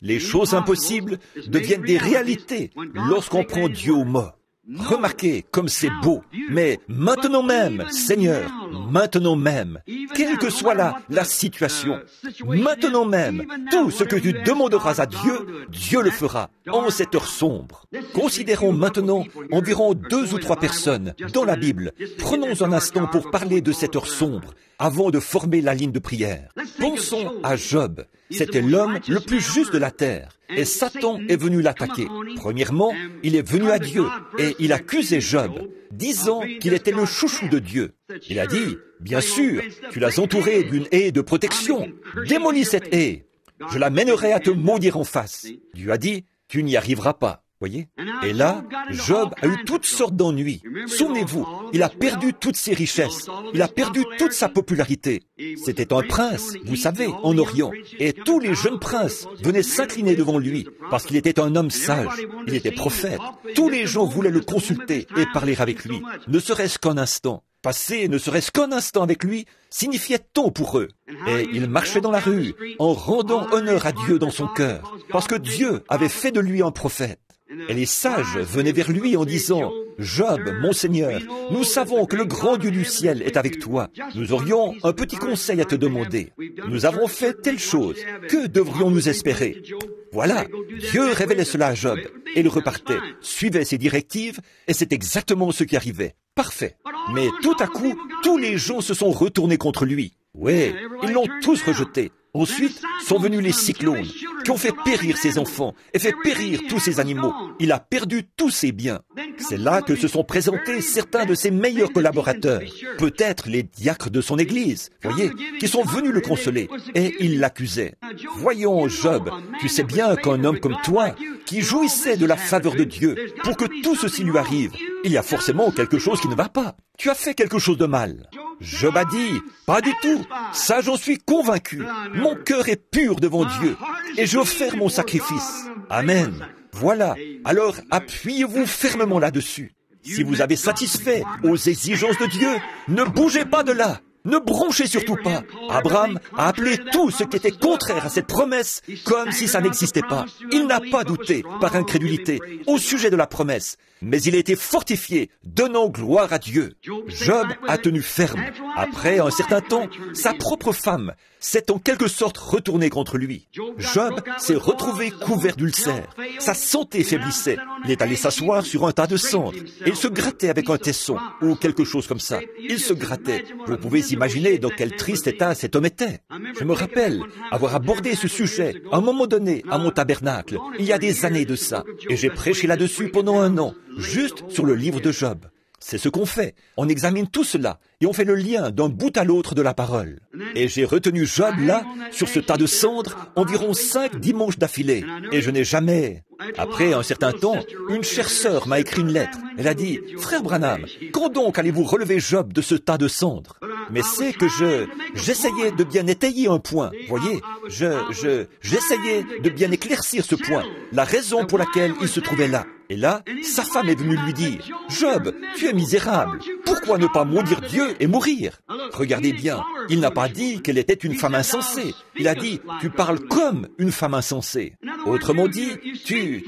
Les choses impossibles deviennent des réalités lorsqu'on prend Dieu au mot. Remarquez comme c'est beau, mais maintenant même, Seigneur, maintenant même, quelle que soit la situation, maintenant même, tout ce que tu demanderas à Dieu, Dieu le fera en cette heure sombre. Considérons maintenant environ 2 ou 3 personnes dans la Bible. Prenons un instant pour parler de cette heure sombre avant de former la ligne de prière. Pensons à Job. C'était l'homme le plus juste de la terre. Et Satan est venu l'attaquer. Premièrement, il est venu à Dieu et il accusait Job, disant qu'il était le chouchou de Dieu. Il a dit, bien sûr, tu l'as entouré d'une haie de protection. Démolis cette haie. Je l'amènerai à te maudire en face. Dieu a dit, tu n'y arriveras pas. Voyez? Et là, Job a eu toutes sortes d'ennuis. Souvenez-vous, il a perdu toutes ses richesses. Il a perdu toute sa popularité. C'était un prince, vous savez, en Orient. Et tous les jeunes princes venaient s'incliner devant lui, parce qu'il était un homme sage. Il était prophète. Tous les gens voulaient le consulter et parler avec lui, ne serait-ce qu'un instant. Passer ne serait-ce qu'un instant avec lui signifiait tant pour eux. Et il marchait dans la rue en rendant honneur à Dieu dans son cœur, parce que Dieu avait fait de lui un prophète. Et les sages venaient vers lui en disant, « Job, mon Seigneur, nous savons que le grand Dieu du ciel est avec toi. Nous aurions un petit conseil à te demander. Nous avons fait telle chose. Que devrions-nous espérer ?» Voilà, Dieu révélait cela à Job, et il repartait, suivait ses directives, et c'est exactement ce qui arrivait. Parfait. Mais tout à coup, tous les gens se sont retournés contre lui. Oui, ils l'ont tous rejeté. Ensuite sont venus les cyclones, qui ont fait périr ses enfants et fait périr tous ses animaux. Il a perdu tous ses biens. C'est là que se sont présentés certains de ses meilleurs collaborateurs, peut-être les diacres de son église, voyez, qui sont venus le consoler, et ils l'accusaient. Voyons, Job, tu sais bien qu'un homme comme toi, qui jouissait de la faveur de Dieu, pour que tout ceci lui arrive, il y a forcément quelque chose qui ne va pas. Tu as fait quelque chose de mal. Job a dit, pas du tout, ça j'en suis convaincu. Mon cœur est pur devant Dieu, et j'ai offert mon sacrifice. Amen. Voilà, alors appuyez-vous fermement là-dessus. Si vous avez satisfait aux exigences de Dieu, ne bougez pas de là. Ne bronchez surtout pas. Abraham a appelé tout ce qui était contraire à cette promesse comme si ça n'existait pas. Il n'a pas douté, par incrédulité, au sujet de la promesse, mais il a été fortifié, donnant gloire à Dieu. Job a tenu ferme. Après un certain temps, sa propre femme s'est en quelque sorte retournée contre lui. Job s'est retrouvé couvert d'ulcères. Sa santé faiblissait. Il est allé s'asseoir sur un tas de cendres et il se grattait avec un tesson ou quelque chose comme ça. Il se grattait. Vous pouvez imaginer dans quel triste état cet homme était. Je me rappelle avoir abordé ce sujet à un moment donné à mon tabernacle, il y a des années de ça, et j'ai prêché là-dessus pendant 1 an, juste sur le livre de Job. C'est ce qu'on fait. On examine tout cela et on fait le lien d'un bout à l'autre de la parole. Et j'ai retenu Job là, sur ce tas de cendres, environ 5 dimanches d'affilée. Et je n'ai jamais... Après un certain temps, une chère sœur m'a écrit une lettre. Elle a dit, « Frère Branham, quand donc allez-vous relever Job de ce tas de cendres ?» Mais c'est que j'essayais de bien étayer un point. Voyez, j'essayais de bien éclaircir ce point, la raison pour laquelle il se trouvait là. Et là, sa femme est venue lui dire, « Job, tu es misérable. Pourquoi ne pas maudire Dieu et mourir ?» Regardez bien, il n'a pas dit qu'elle était une femme insensée. Il a dit, « Tu parles comme une femme insensée. » Autrement dit, tu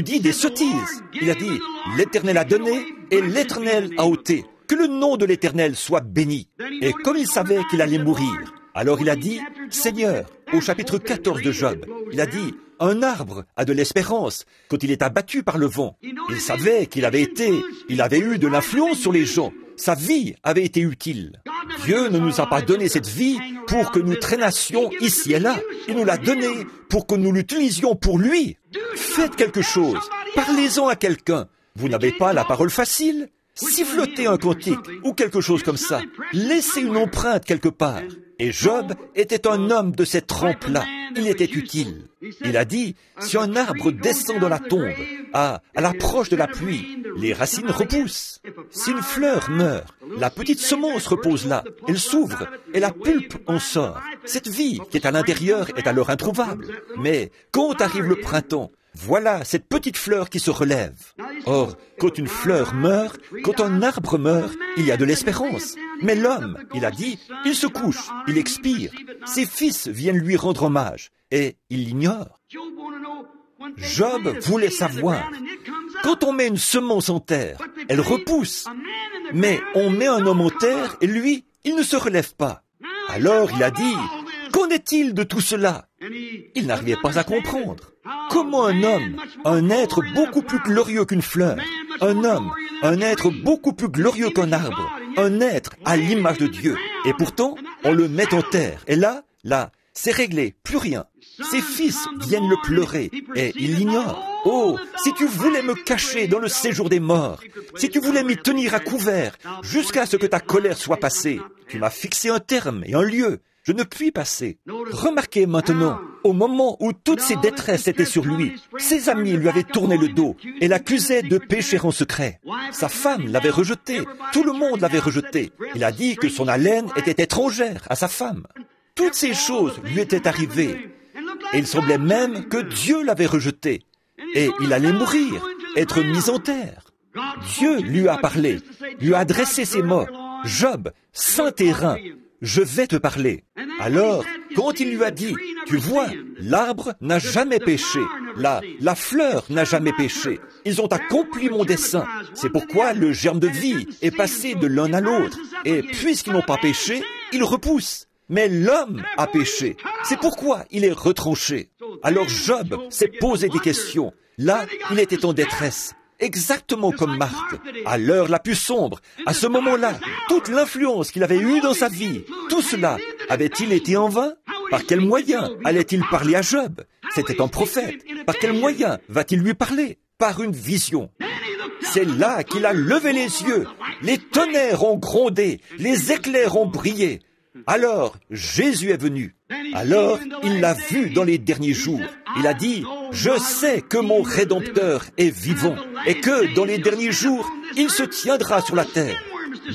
dis des sottises. Il a dit, « L'Éternel a donné et l'Éternel a ôté. Que le nom de l'Éternel soit béni. » Et comme il savait qu'il allait mourir, alors il a dit, « Seigneur, au chapitre 14 de Job, il a dit, « Un arbre a de l'espérance quand il est abattu par le vent. » Il savait qu'il avait eu de l'influence sur les gens. Sa vie avait été utile. Dieu ne nous a pas donné cette vie pour que nous traînassions ici et là. Il nous l'a donnée pour que nous l'utilisions pour lui. Faites quelque chose. Parlez-en à quelqu'un. Vous n'avez pas la parole facile? Sifflotez un cantique ou quelque chose comme ça. Laissez une empreinte quelque part. Et Job était un homme de cette trempe-là. Il était utile. Il a dit, si un arbre descend dans la tombe, à l'approche de la pluie, les racines repoussent. Si une fleur meurt, la petite semence repose là, elle s'ouvre, et la pulpe en sort. Cette vie qui est à l'intérieur est alors introuvable. Mais quand arrive le printemps, voilà cette petite fleur qui se relève. Or, quand une fleur meurt, quand un arbre meurt, il y a de l'espérance. Mais l'homme, il a dit, il se couche, il expire. Ses fils viennent lui rendre hommage, et il l'ignore. Job voulait savoir, quand on met une semence en terre, elle repousse. Mais on met un homme en terre, et lui, il ne se relève pas. Alors il a dit, qu'en est-il de tout cela? Il n'arrivait pas à comprendre. Comment un homme, un être beaucoup plus glorieux qu'une fleur, un homme, un être beaucoup plus glorieux qu'un arbre, un être à l'image de Dieu, et pourtant, on le met en terre. Et là, c'est réglé, plus rien. Ses fils viennent le pleurer, et il l'ignore. Oh, si tu voulais me cacher dans le séjour des morts, si tu voulais m'y tenir à couvert, jusqu'à ce que ta colère soit passée, tu m'as fixé un terme et un lieu. Je ne puis passer. Remarquez maintenant, au moment où toutes ses détresses étaient sur lui, ses amis lui avaient tourné le dos et l'accusaient de pécher en secret. Sa femme l'avait rejeté, tout le monde l'avait rejeté. Il a dit que son haleine était étrangère à sa femme. Toutes ces choses lui étaient arrivées. Et il semblait même que Dieu l'avait rejeté. Et il allait mourir, être mis en terre. Dieu lui a parlé, lui a adressé ces mots. « Job, saint et rein, je vais te parler. » Alors, quand il lui a dit, « Tu vois, l'arbre n'a jamais péché, la fleur n'a jamais péché. Ils ont accompli mon dessein. C'est pourquoi le germe de vie est passé de l'un à l'autre. Et puisqu'ils n'ont pas péché, ils repoussent. Mais l'homme a péché. C'est pourquoi il est retranché. » Alors Job s'est posé des questions. Là, il était en détresse. Exactement comme Marthe, à l'heure la plus sombre, à ce moment-là, toute l'influence qu'il avait eue dans sa vie, tout cela, avait-il été en vain? Par quel moyen allait-il parler à Job? C'était un prophète. Par quel moyen va-t-il lui parler? Par une vision. C'est là qu'il a levé les yeux. Les tonnerres ont grondé, les éclairs ont brillé. Alors, Jésus est venu. Alors, il l'a vu dans les derniers jours. Il a dit, « Je sais que mon Rédempteur est vivant et que dans les derniers jours, il se tiendra sur la terre.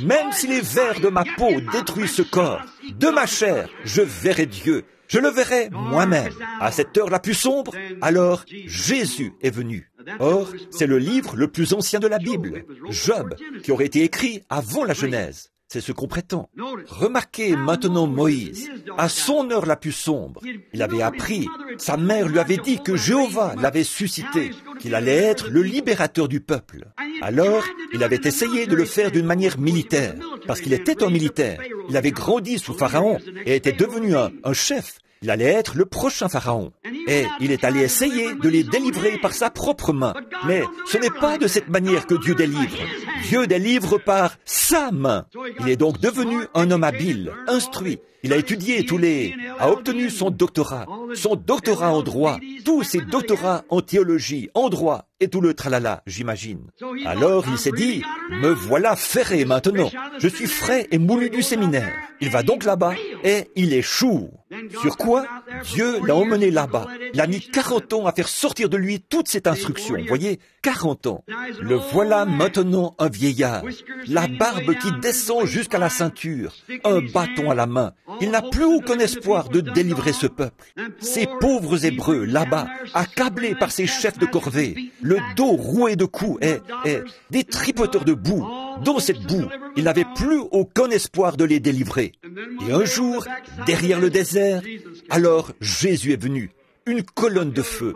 Même si les vers de ma peau détruisent ce corps, de ma chair, je verrai Dieu. Je le verrai moi-même. » À cette heure la plus sombre, alors Jésus est venu. Or, c'est le livre le plus ancien de la Bible, Job, qui aurait été écrit avant la Genèse. C'est ce qu'on prétend. Remarquez maintenant Moïse, à son heure la plus sombre, il avait appris, sa mère lui avait dit que Jéhovah l'avait suscité, qu'il allait être le libérateur du peuple. Alors, il avait essayé de le faire d'une manière militaire, parce qu'il était un militaire. Il avait grandi sous Pharaon et était devenu un chef. Il allait être le prochain Pharaon. Et il est allé essayer de les délivrer par sa propre main. Mais ce n'est pas de cette manière que Dieu délivre. Dieu délivre par sa main. Il est donc devenu un homme habile, instruit. Il a étudié a obtenu son doctorat en droit, tous ses doctorats en théologie, en droit, et tout le tralala, j'imagine. Alors il s'est dit, me voilà ferré maintenant. Je suis frais et moulu du séminaire. Il va donc là-bas, et il échoue. Sur quoi? Dieu l'a emmené là-bas. Il a mis 40 ans à faire sortir de lui toute cette instruction. Voyez, 40 ans. Le voilà maintenant un vieillard. La barbe qui descend jusqu'à la ceinture. Un bâton à la main. Il n'a plus aucun espoir de délivrer ce peuple. Ces pauvres Hébreux, là-bas, accablés par ces chefs de corvée, le dos roué de coups et des tripoteurs de boue. Dans cette boue, il n'avait plus aucun espoir de les délivrer. Et un jour, derrière le désert, alors Jésus est venu, une colonne de feu.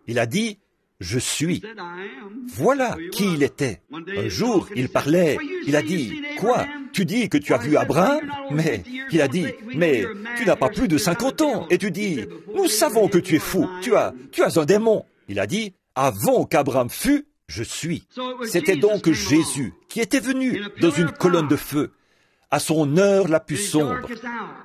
Il a dit, « Je suis ». Voilà qui il était. Un jour, il parlait, il a dit, « Quoi? Tu dis que tu as vu Abraham ?» Mais il a dit, « Mais tu n'as pas plus de 50 ans. » Et tu dis, « Nous savons que tu es fou, tu as un démon. » Il a dit, « Avant qu'Abraham fût, je suis. » C'était donc Jésus qui était venu dans une colonne de feu, à son heure la plus sombre.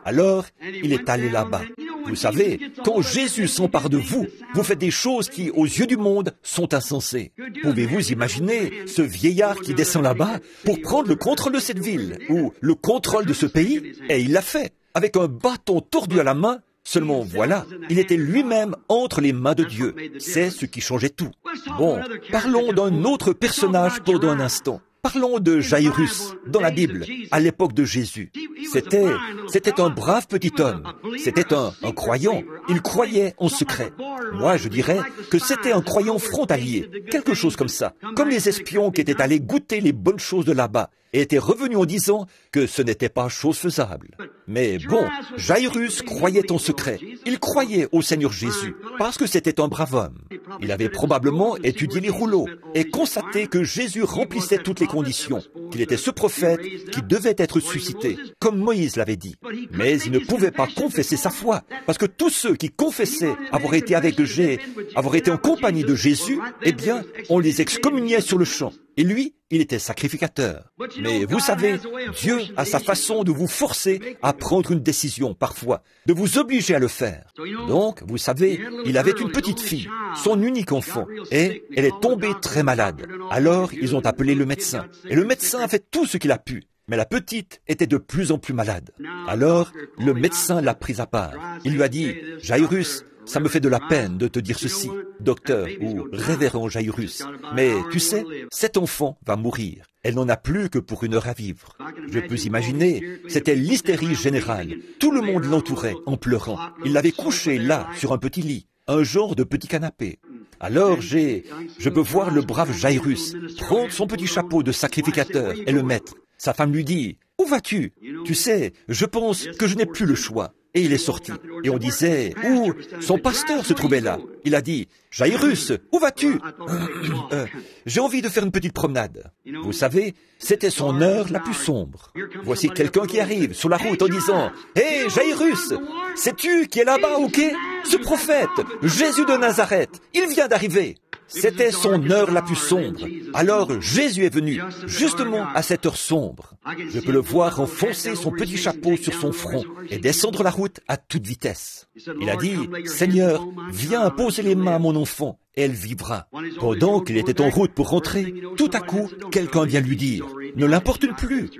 Alors, il est allé là-bas. Vous savez, quand Jésus s'empare de vous, vous faites des choses qui, aux yeux du monde, sont insensées. Pouvez-vous imaginer ce vieillard qui descend là-bas pour prendre le contrôle de cette ville, ou le contrôle de ce pays? Et il l'a fait, avec un bâton tordu à la main, Seulement voilà, il était lui-même entre les mains de Dieu. C'est ce qui changeait tout. Bon, parlons d'un autre personnage pendant un instant. Parlons de Jairus dans la Bible, à l'époque de Jésus. C'était un brave petit homme. C'était un croyant. Il croyait en secret. Moi, je dirais que c'était un croyant frontalier, quelque chose comme ça, comme les espions qui étaient allés goûter les bonnes choses de là-bas et étaient revenus en disant que ce n'était pas chose faisable. Mais bon, Jairus croyait en secret. Il croyait au Seigneur Jésus, parce que c'était un brave homme. Il avait probablement étudié les rouleaux et constaté que Jésus remplissait toutes les conditions, qu'il était ce prophète qui devait être suscité, comme Moïse l'avait dit. Mais il ne pouvait pas confesser sa foi, parce que tous ceux qui confessaient avoir été avoir été en compagnie de Jésus, eh bien, on les excommuniait sur le champ. Et lui, il était sacrificateur. Mais vous savez, Dieu a sa façon de vous forcer à prendre une décision parfois, de vous obliger à le faire. Donc, vous savez, il avait une petite fille, son unique enfant, et elle est tombée très malade. Alors, ils ont appelé le médecin. Et le médecin a fait tout ce qu'il a pu. Mais la petite était de plus en plus malade. Alors, le médecin l'a prise à part. Il lui a dit, « Jairus, ça me fait de la peine de te dire ceci, docteur ou révérend Jairus. Mais tu sais, cet enfant va mourir. Elle n'en a plus que pour 1 heure à vivre. » Je peux imaginer, c'était l'hystérie générale. Tout le monde l'entourait en pleurant. Il l'avait couché là, sur un petit lit, un genre de petit canapé. Alors je peux voir le brave Jairus prendre son petit chapeau de sacrificateur et le mettre. Sa femme lui dit, « Où vas-tu? Tu sais, je pense que je n'ai plus le choix. » Et il est sorti. Et on disait, « Où? » Son pasteur se trouvait là. Il a dit, « Jairus, où vas-tu? » J'ai envie de faire une petite promenade. Vous savez, c'était son heure la plus sombre. Voici quelqu'un qui arrive sur la route en disant, « Hé, Jairus, sais-tu qui est là-bas au quai? Ce prophète, Jésus de Nazareth, il vient d'arriver. » C'était son heure la plus sombre. Alors Jésus est venu, justement à cette heure sombre. Je peux le voir enfoncer son petit chapeau sur son front et descendre la route à toute vitesse. Il a dit, « Seigneur, viens poser les mains à mon enfant, et elle vivra. » Pendant qu'il était en route pour rentrer, tout à coup, quelqu'un vient lui dire, « Ne l'importune plus,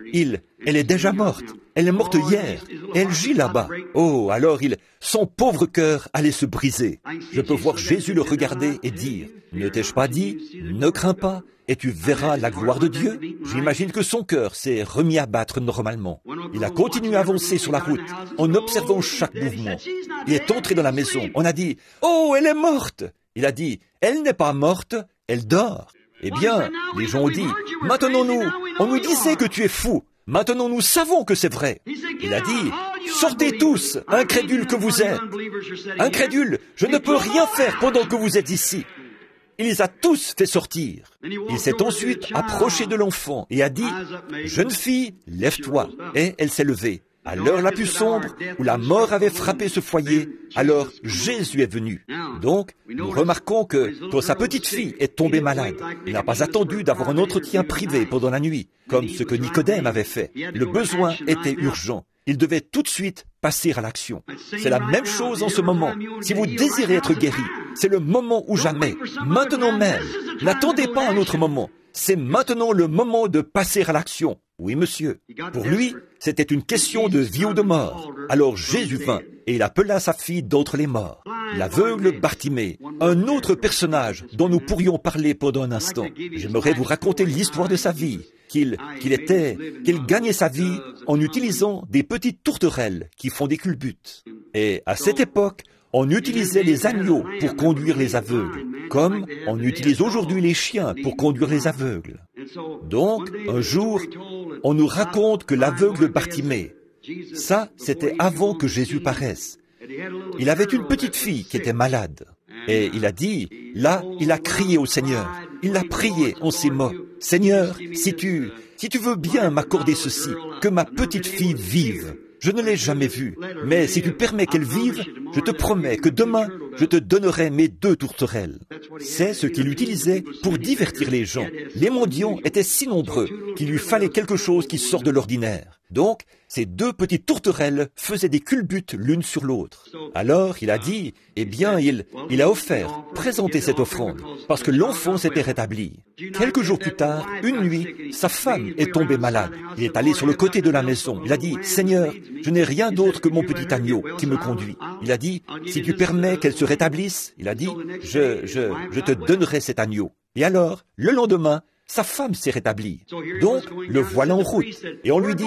elle est déjà morte. Elle est morte hier, et elle gît là-bas. » Oh, alors son pauvre cœur allait se briser. Je peux voir Jésus le regarder et dire, « Ne t'ai-je pas dit, ne crains pas, et tu verras la gloire de Dieu ?» J'imagine que son cœur s'est remis à battre normalement. Il a continué à avancer sur la route, en observant chaque mouvement. Il est entré dans la maison. On a dit, « Oh, elle est morte !» Il a dit, « Elle n'est pas morte, elle dort. » Eh bien, les gens ont dit, « Maintenant on nous disait que tu es fou. Maintenant nous savons que c'est vrai. » Il a dit, « Sortez tous, incrédules que vous êtes. Incrédules, je ne peux rien faire pendant que vous êtes ici. » Il les a tous fait sortir. Il s'est ensuite approché de l'enfant et a dit, « Jeune fille, lève-toi. » Et elle s'est levée. À l'heure la plus sombre, où la mort avait frappé ce foyer, alors Jésus est venu. Donc, nous remarquons que quand sa petite fille est tombée malade, il n'a pas attendu d'avoir un entretien privé pendant la nuit, comme ce que Nicodème avait fait. Le besoin était urgent. Il devait tout de suite passer à l'action. C'est la même chose en ce moment. Si vous désirez être guéri, c'est le moment ou jamais, maintenant même. N'attendez pas un autre moment. C'est maintenant le moment de passer à l'action. Oui, monsieur. Pour lui, c'était une question de vie ou de mort. Alors Jésus vint et il appela sa fille d'entre les morts. L'aveugle Bartimée, un autre personnage dont nous pourrions parler pendant un instant. J'aimerais vous raconter l'histoire de sa vie, qu'il gagnait sa vie en utilisant des petites tourterelles qui font des culbutes. Et à cette époque, on utilisait les agneaux pour conduire les aveugles, comme on utilise aujourd'hui les chiens pour conduire les aveugles. Donc, un jour, on nous raconte que l'aveugle Bartimée, ça, c'était avant que Jésus paraisse. Il avait une petite fille qui était malade. Et il a dit, là, il a crié au Seigneur. Il l'a prié en ces mots. « Seigneur, si tu veux bien m'accorder ceci, que ma petite fille vive. Je ne l'ai jamais vue, mais si tu permets qu'elle vive, je te promets que demain, je te donnerai mes 2 tourterelles. » C'est ce qu'il utilisait pour divertir les gens. Les mendiants étaient si nombreux qu'il lui fallait quelque chose qui sort de l'ordinaire. Donc, ces deux petites tourterelles faisaient des culbutes l'une sur l'autre. Alors, il a dit, eh bien, il a offert, présenté cette offrande, parce que l'enfant s'était rétabli. Quelques jours plus tard, une nuit, sa femme est tombée malade. Il est allé sur le côté de la maison. Il a dit, Seigneur, je n'ai rien d'autre que mon petit agneau qui me conduit. Il a dit, si tu permets qu'elle se rétablisse, il a dit, je te donnerai cet agneau. Et alors, le lendemain, sa femme s'est rétablie. Donc, le voilà en route. Et on lui dit,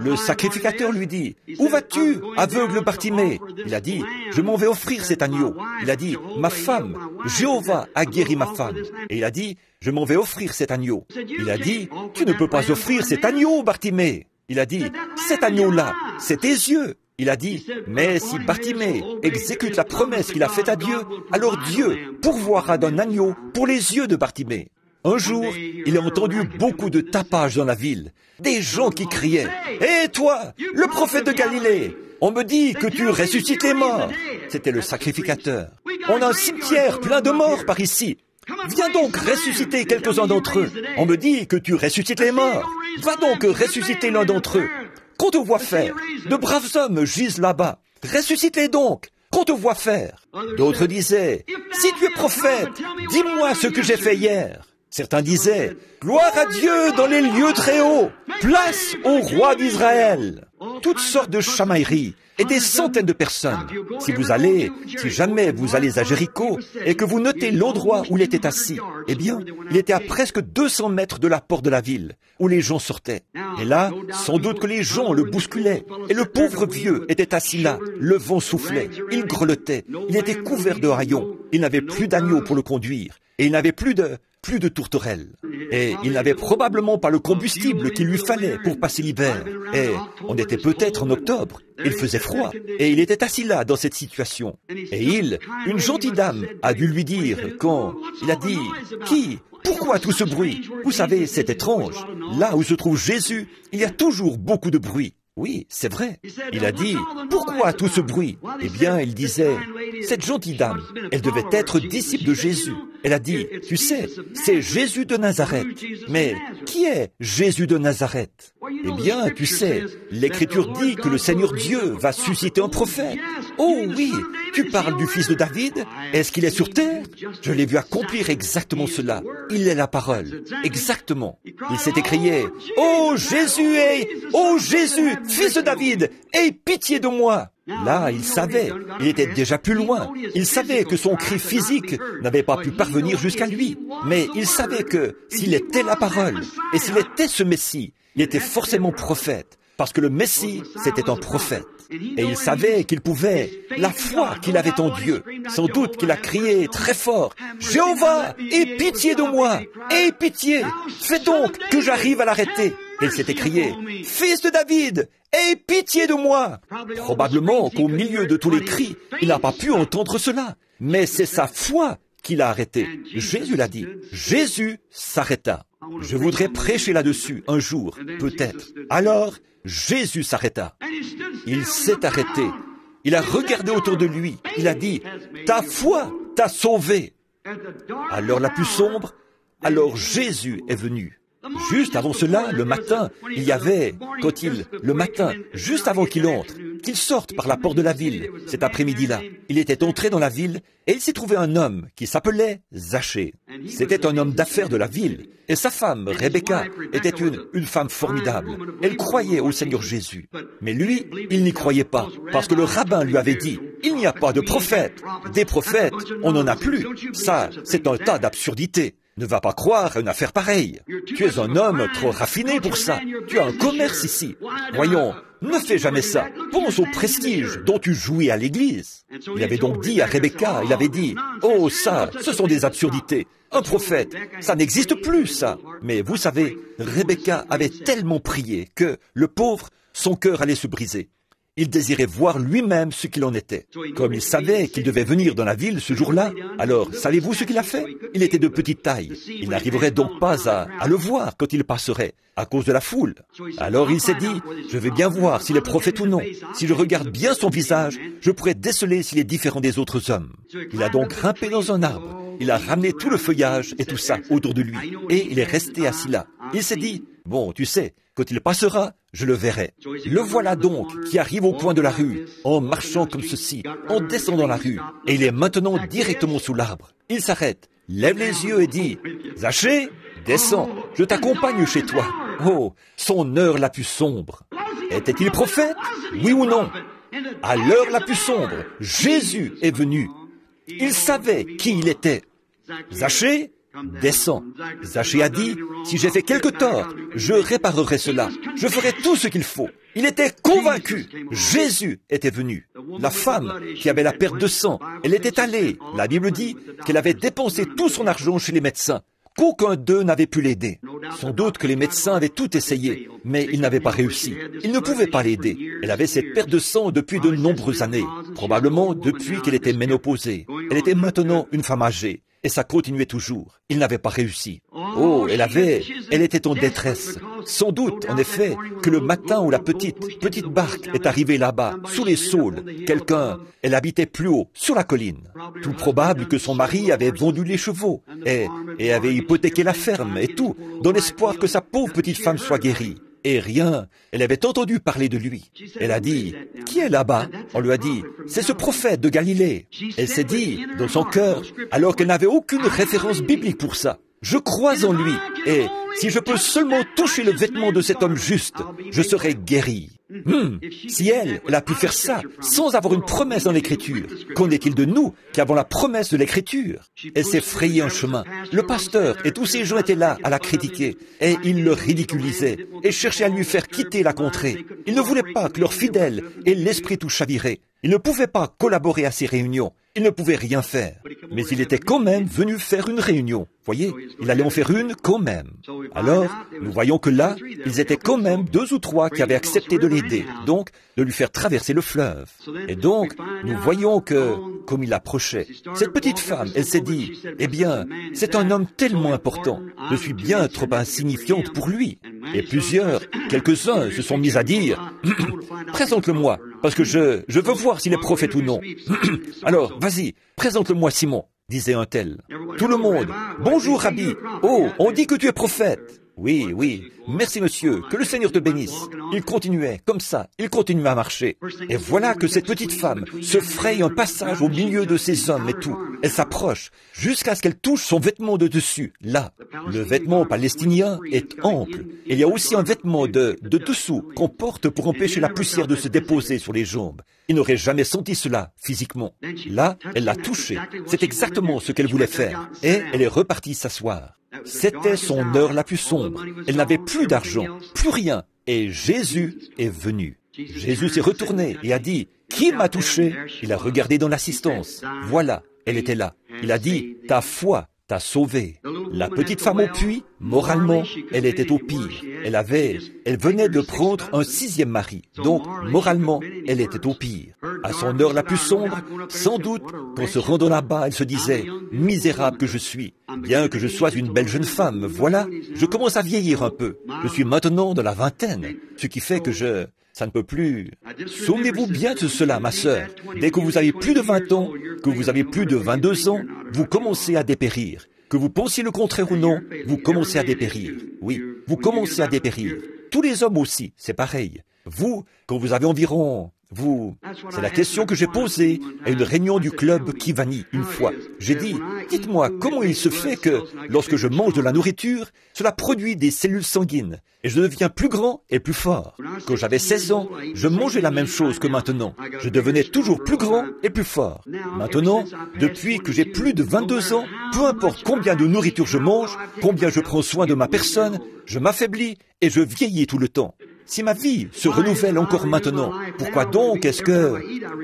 le sacrificateur lui dit, « Où vas-tu, aveugle Bartimée ?» Il a dit, « Je m'en vais offrir cet agneau. » Il a dit, « Ma femme, Jéhovah a guéri ma femme. » Et il a dit, « Je m'en vais offrir cet agneau. » Il a dit, « Tu ne peux pas offrir cet agneau, Bartimée. » Il a dit, « Cet agneau-là, c'est tes yeux. » Il a dit, mais si Bartimée exécute la promesse qu'il a faite à Dieu, alors Dieu pourvoira d'un agneau pour les yeux de Bartimée. Un jour, il a entendu beaucoup de tapage dans la ville, des gens qui criaient, « Hé toi, le prophète de Galilée, on me dit que tu ressuscites les morts. » C'était le sacrificateur. « On a un cimetière plein de morts par ici. Viens donc ressusciter quelques-uns d'entre eux. On me dit que tu ressuscites les morts. Va donc ressusciter l'un d'entre eux. Qu'on te voit faire. De braves hommes gisent là-bas. Ressuscite-les donc. Qu'on te voit faire. » D'autres disaient, « Si tu es prophète, dis-moi ce que j'ai fait hier. » Certains disaient, « Gloire à Dieu dans les lieux très hauts, place au roi d'Israël. » Toutes sortes de chamailleries et des centaines de personnes. Si jamais vous allez à Jéricho et que vous notez l'endroit où il était assis, eh bien, il était à presque 200 mètres de la porte de la ville, où les gens sortaient. Et là, sans doute que les gens le bousculaient, et le pauvre vieux était assis là, le vent soufflait, il grelottait, il était couvert de haillons, il n'avait plus d'agneau pour le conduire, et il n'avait plus de tourterelles. Et il n'avait probablement pas le combustible qu'il lui fallait pour passer l'hiver. Et on était peut-être en octobre, il faisait froid, et il était assis là dans cette situation. Et une gentille dame, a dû lui dire quand il a dit, « Qui ? Pourquoi tout ce bruit ? Vous savez, c'est étrange. Là où se trouve Jésus, il y a toujours beaucoup de bruit. » Oui, c'est vrai. Il a dit, « Pourquoi tout ce bruit ?» Eh bien, il disait, « Cette gentille dame, elle devait être disciple de Jésus. » Elle a dit, « Tu sais, c'est Jésus de Nazareth. » Mais qui est Jésus de Nazareth ? Eh bien, tu sais, l'Écriture dit que le Seigneur Dieu va susciter un prophète. Oh oui, tu parles du fils de David ? Est-ce qu'il est sur terre ? Je l'ai vu accomplir exactement cela. Il est la parole. Exactement. Il s'est écrié, « Oh Jésus, fils de David, aie pitié de moi !» Là, il savait, il était déjà plus loin. Il savait que son cri physique n'avait pas pu parvenir jusqu'à lui. Mais il savait que s'il était la parole, et s'il était ce Messie, il était forcément prophète. Parce que le Messie, c'était un prophète. Et il savait qu'il pouvait, la foi qu'il avait en Dieu, sans doute qu'il a crié très fort, « Jéhovah, aie pitié de moi, aie pitié, fais donc que j'arrive à l'arrêter. » Et il s'est écrié, « Fils de David, aie pitié de moi !» Probablement qu'au milieu de tous les cris, il n'a pas pu entendre cela. Mais c'est sa foi qui l'a arrêté. Jésus l'a dit. Jésus s'arrêta. Je voudrais prêcher là-dessus un jour, peut-être. Alors, Jésus s'arrêta. Il s'est arrêté. Il a regardé autour de lui. Il a dit, « Ta foi t'a sauvé. » À l'heure la plus sombre, alors Jésus est venu. Juste avant cela, le matin, juste avant qu'il entre, qu'il sorte par la porte de la ville, cet après-midi-là, il était entré dans la ville et il s'y trouvait un homme qui s'appelait Zachée. C'était un homme d'affaires de la ville et sa femme, Rebecca, était une femme formidable. Elle croyait au Seigneur Jésus. Mais lui, il n'y croyait pas parce que le rabbin lui avait dit, « Il n'y a pas de prophète. Des prophètes, on n'en a plus. Ça, c'est un tas d'absurdités. Ne va pas croire à une affaire pareille. Tu es un homme trop raffiné pour ça. Tu as un commerce ici. Voyons, ne fais jamais ça. Pense au prestige dont tu jouis à l'église. » Il avait donc dit à Rebecca, il avait dit, « Oh, ça, ce sont des absurdités. Un prophète, ça n'existe plus, ça. » Mais vous savez, Rebecca avait tellement prié que, le pauvre, son cœur allait se briser. Il désirait voir lui-même ce qu'il en était. Comme il savait qu'il devait venir dans la ville ce jour-là, alors savez-vous ce qu'il a fait ? Il était de petite taille. Il n'arriverait donc pas à le voir quand il passerait, à cause de la foule. Alors il s'est dit, je vais bien voir s'il est prophète ou non. Si je regarde bien son visage, je pourrais déceler s'il est différent des autres hommes. Il a donc grimpé dans un arbre. Il a ramené tout le feuillage et tout ça autour de lui. Et il est resté assis là. Il s'est dit, bon, tu sais, quand il passera, je le verrai. Le voilà donc qui arrive au coin de la rue, en marchant comme ceci, en descendant la rue, et il est maintenant directement sous l'arbre. Il s'arrête, lève les yeux et dit, « Zachée, descends, je t'accompagne chez toi. » Oh, son heure la plus sombre. Était-il prophète? Oui ou non? À l'heure la plus sombre, Jésus est venu. Il savait qui il était. Zachée, descends. Zachée a dit, si j'ai fait quelque tort, je réparerai cela. Je ferai tout ce qu'il faut. Il était convaincu. Jésus était venu. La femme qui avait la perte de sang, elle était allée. La Bible dit qu'elle avait dépensé tout son argent chez les médecins, qu'aucun d'eux n'avait pu l'aider. Sans doute que les médecins avaient tout essayé, mais ils n'avaient pas réussi. Ils ne pouvaient pas l'aider. Elle avait cette perte de sang depuis de nombreuses années, probablement depuis qu'elle était ménopausée. Elle était maintenant une femme âgée. Et ça continuait toujours. Il n'avait pas réussi. Oh, elle était en détresse. Sans doute, en effet, que le matin où la petite barque est arrivée là-bas, sous les saules, elle habitait plus haut, sur la colline. Tout probable que son mari avait vendu les chevaux et avait hypothéqué la ferme et tout, dans l'espoir que sa pauvre petite femme soit guérie. Et rien, elle avait entendu parler de lui. Elle a dit, « Qui est là-bas » On lui a dit, « C'est ce prophète de Galilée. » Elle s'est dit, dans son cœur, alors qu'elle n'avait aucune référence biblique pour ça, « Je crois en lui, et si je peux seulement toucher le vêtement de cet homme juste, je serai guérie. » Si elle a pu faire ça sans avoir une promesse dans l'Écriture, qu'en est-il de nous qui avons la promesse de l'Écriture? Elle s'est frayée un chemin. Le pasteur et tous ces gens étaient là à la critiquer, et ils le ridiculisaient et cherchaient à lui faire quitter la contrée. Ils ne voulaient pas que leurs fidèles aient l'esprit tout chaviré. Ils ne pouvaient pas collaborer à ces réunions. Ils ne pouvaient rien faire. Mais il était quand même venu faire une réunion. Voyez, il allait en faire une quand même. Alors, nous voyons que là, ils étaient quand même 2 ou 3 qui avaient accepté de l'aider, donc de lui faire traverser le fleuve. Et donc, nous voyons que, comme il approchait, cette petite femme, elle s'est dit, « Eh bien, c'est un homme tellement important, je suis bien trop insignifiante pour lui. » Et quelques-uns se sont mis à dire, « Présente-le-moi, parce que je veux voir s'il est prophète ou non. » Alors, vas-y, présente-le-moi Simon, disait un tel. Tout le monde, « Bonjour, Rabbi. Oh, on dit que tu es prophète. » Oui, merci monsieur, que le Seigneur te bénisse. Il continuait, comme ça, il continuait à marcher. Et voilà que cette petite femme se fraye un passage au milieu de ces hommes et tout. Elle s'approche, jusqu'à ce qu'elle touche son vêtement de dessus, là. Le vêtement palestinien est ample. Il y a aussi un vêtement de dessous qu'on porte pour empêcher la poussière de se déposer sur les jambes. Il n'aurait jamais senti cela, physiquement. Là, elle l'a touché. C'est exactement ce qu'elle voulait faire. Et elle est repartie s'asseoir. C'était son heure la plus sombre. Elle n'avait plus d'argent, plus rien. Et Jésus est venu. Jésus s'est retourné et a dit, « Qui m'a touché ?» Il a regardé dans l'assistance. Voilà, elle était là. Il a dit, « Ta foi t'a sauvé. » La petite femme au puits, moralement, elle était au pire. Elle venait de prendre un 6e mari. Donc, moralement, elle était au pire. À son heure la plus sombre, sans doute, qu'en se rendant là-bas, elle se disait, « Misérable que je suis. Bien que je sois une belle jeune femme, voilà, je commence à vieillir un peu. Je suis maintenant dans la vingtaine, ce qui fait que ça ne peut plus. » Souvenez-vous bien de cela, ma sœur. Dès que vous avez plus de 20 ans, que vous avez plus de 22 ans, vous commencez à dépérir. Que vous pensiez le contraire ou non, vous commencez à dépérir. Oui, vous commencez à dépérir. Tous les hommes aussi, c'est pareil. Vous, quand vous avez environ... C'est la question que j'ai posée à une réunion du club Kivani une fois. J'ai dit, dites-moi comment il se fait que, lorsque je mange de la nourriture, cela produit des cellules sanguines, et je deviens plus grand et plus fort. Quand j'avais 16 ans, je mangeais la même chose que maintenant. Je devenais toujours plus grand et plus fort. Maintenant, depuis que j'ai plus de 22 ans, peu importe combien de nourriture je mange, combien je prends soin de ma personne, je m'affaiblis et je vieillis tout le temps. Si ma vie se renouvelle encore maintenant, pourquoi donc est-ce que,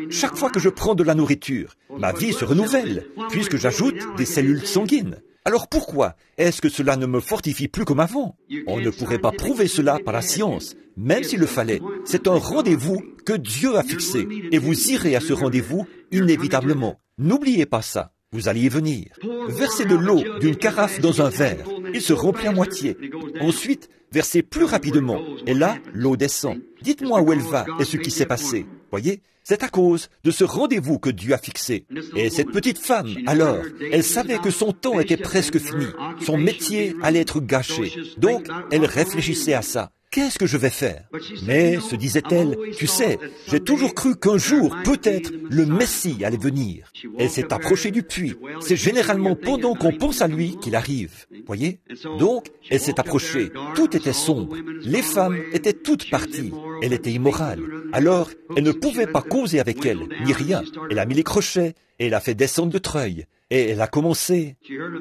chaque fois que je prends de la nourriture, ma vie se renouvelle, puisque j'ajoute des cellules sanguines? Alors pourquoi est-ce que cela ne me fortifie plus comme avant? On ne pourrait pas prouver cela par la science, même s'il le fallait. C'est un rendez-vous que Dieu a fixé, et vous irez à ce rendez-vous inévitablement. N'oubliez pas ça. Vous allez y venir. Versez de l'eau d'une carafe dans un verre. Il se remplit à moitié. Ensuite, versez plus rapidement. Et là, l'eau descend. Dites-moi où elle va et ce qui s'est passé. Voyez, c'est à cause de ce rendez-vous que Dieu a fixé. Et cette petite femme, alors, elle savait que son temps était presque fini. Son métier allait être gâché. Donc, elle réfléchissait à ça. qu'est-ce que je vais faire? Mais, se disait-elle, tu sais, j'ai toujours cru qu'un jour, peut-être, le Messie allait venir. Elle s'est approchée du puits. C'est généralement pendant qu'on pense à lui qu'il arrive. Voyez? Donc, elle s'est approchée. Tout était sombre. Les femmes étaient toutes parties. Elle était immorale. Alors, elle ne pouvait pas causer avec elle, ni rien. Elle a mis les crochets, et elle a fait descendre le treuil. Et elle a commencé.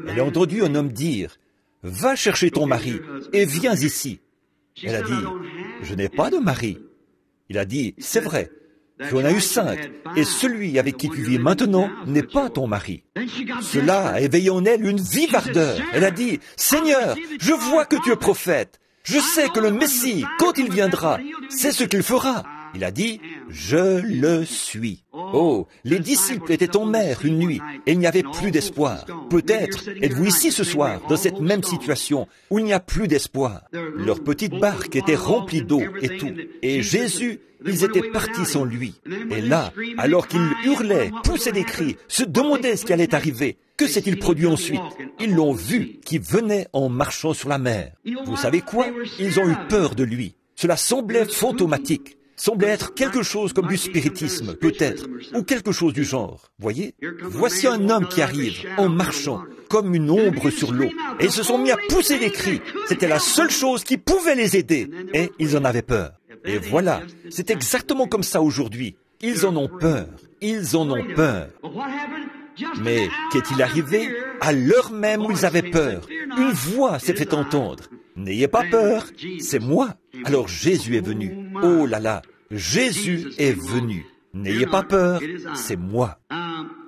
Elle a entendu un homme dire, « Va chercher ton mari, et viens ici. » Elle a dit, « Je n'ai pas de mari. » Il a dit, « C'est vrai. Tu en as eu 5, et celui avec qui tu vis maintenant n'est pas ton mari. » Cela a éveillé en elle une vive ardeur. Elle a dit, « Seigneur, je vois que tu es prophète. Je sais que le Messie, quand il viendra, c'est ce qu'il fera. » Il a dit, « Je le suis. » Oh, les disciples étaient en mer une nuit et il n'y avait plus d'espoir. Peut-être êtes-vous ici ce soir, dans cette même situation, où il n'y a plus d'espoir. Leur petite barque était remplie d'eau et tout. Et Jésus, ils étaient partis sans lui. Et là, alors qu'ils hurlaient, poussaient des cris, se demandaient ce qui allait arriver, que s'est-il produit ensuite? Ils l'ont vu qui venait en marchant sur la mer. Vous savez quoi? Ils ont eu peur de lui. Cela semblait fantomatique. Semblait être quelque chose comme du spiritisme, peut-être, ou quelque chose du genre. Voyez? Voici un homme qui arrive, en marchant, comme une ombre sur l'eau. Et ils se sont mis à pousser des cris. C'était la seule chose qui pouvait les aider. Et ils en avaient peur. Et voilà, c'est exactement comme ça aujourd'hui. Ils en ont peur. Ils en ont peur. Mais qu'est-il arrivé? À l'heure même où ils avaient peur, une voix s'est fait entendre. N'ayez pas peur, c'est moi. Alors Jésus est venu. Oh là là, Jésus est venu. N'ayez pas peur, c'est moi.